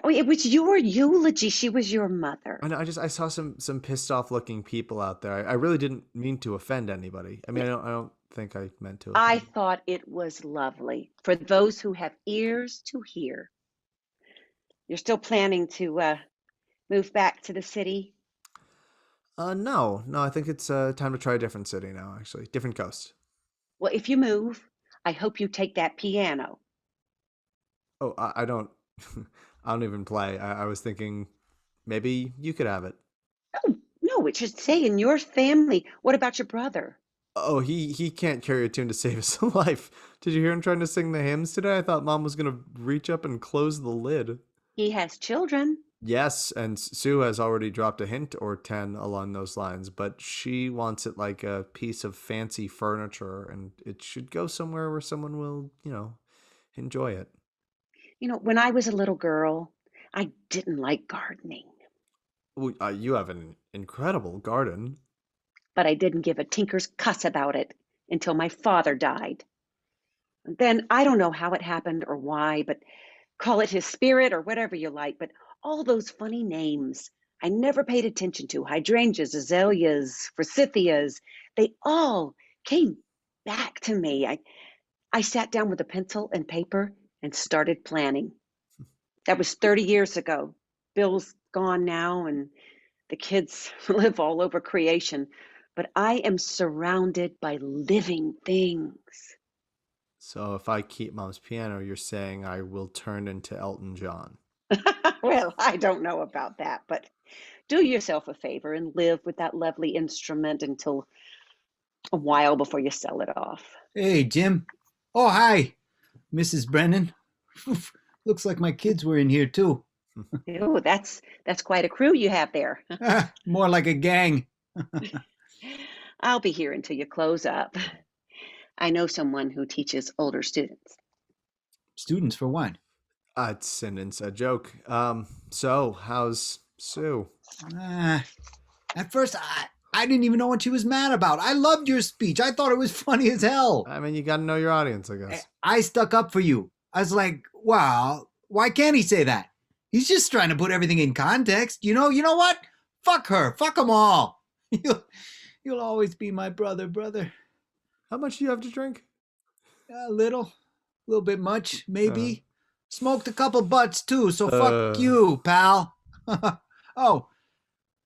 oh, it was your eulogy. She was your I mother. know. I saw some pissed off looking people out there. I really didn't mean to offend anybody. I mean, I don't think I meant to I offend. thought it was lovely for those who have ears to hear. You're still planning to move back to the city? No. I think it's time to try a different city now. Actually, different coast. Well, if you move, I hope you take that piano. Oh, I don't. I don't even play. I was thinking maybe you could have it. Oh, no, it should say in your family. What about your brother? Oh, he can't carry a tune to save his life. Did you hear him trying to sing the hymns today? I thought Mom was gonna reach up and close the lid. He has children. Yes, and Sue has already dropped a hint or 10 along those lines, but she wants it like a piece of fancy furniture, and it should go somewhere where someone will, enjoy it. When I was a little girl, I didn't like gardening, You have an incredible garden. but I didn't give a tinker's cuss about it until my father died. And then I don't know how it happened or why, but call it his spirit or whatever you like, but all those funny names I never paid attention to, hydrangeas, azaleas, forsythias, they all came back to me. I sat down with a pencil and paper and started planning. That was 30 years ago. Bill's gone now, and the kids live all over creation. But I am surrounded by living things. So if I keep Mom's piano, you're saying I will turn into Elton John. Well, I don't know about that, but do yourself a favor and live with that lovely instrument until a while before you sell it off. Hey, Jim. Oh, hi, Mrs. Brennan. Oof, looks like my kids were in here too. Oh, that's quite a crew you have there. More like a gang. I'll be here until you close up. I know someone who teaches older students. Students for what? It's an inside joke. So how's Sue? At first, I didn't even know what she was mad about. I loved your speech. I thought it was funny as hell. I mean, you got to know your audience, I guess. I stuck up for you. I was like, wow, why can't he say that? He's just trying to put everything in context. You know what? Fuck her. Fuck them all. You'll always be my brother. How much do you have to drink? A little bit much, maybe. Smoked a couple butts too, so fuck you, pal. Oh,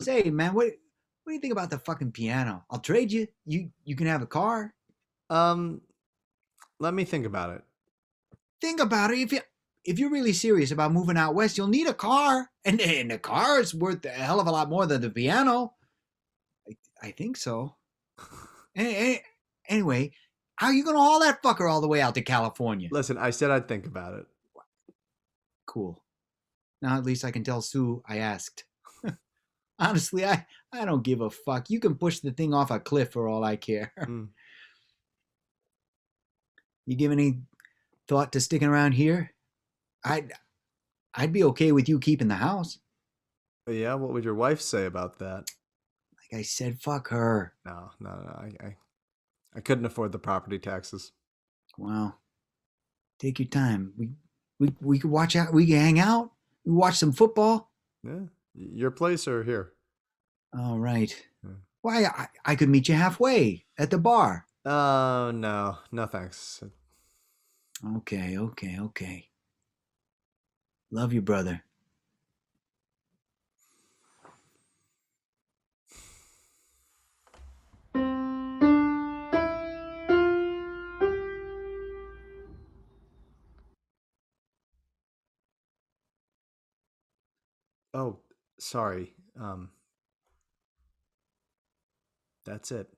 say, man, what do you think about the fucking piano? I'll trade you. You can have a car. Let me think about it. Think about it. If you're really serious about moving out west, you'll need a car, and the car is worth a hell of a lot more than the piano. I think so. Anyway, how are you gonna haul that fucker all the way out to California? Listen, I said I'd think about it. Cool. Now at least I can tell Sue I asked. Honestly, I don't give a fuck. You can push the thing off a cliff for all I care. You give any thought to sticking around here? I'd be okay with you keeping the house. Yeah, what would your wife say about that? Like I said, fuck her. No. I couldn't afford the property taxes. Well, take your time. We could watch out. We can hang out. We watch some football. Yeah, your place or here? All right. Why, I could meet you halfway at the bar. Oh, no thanks. Okay. Love you, brother. Oh, sorry. That's it.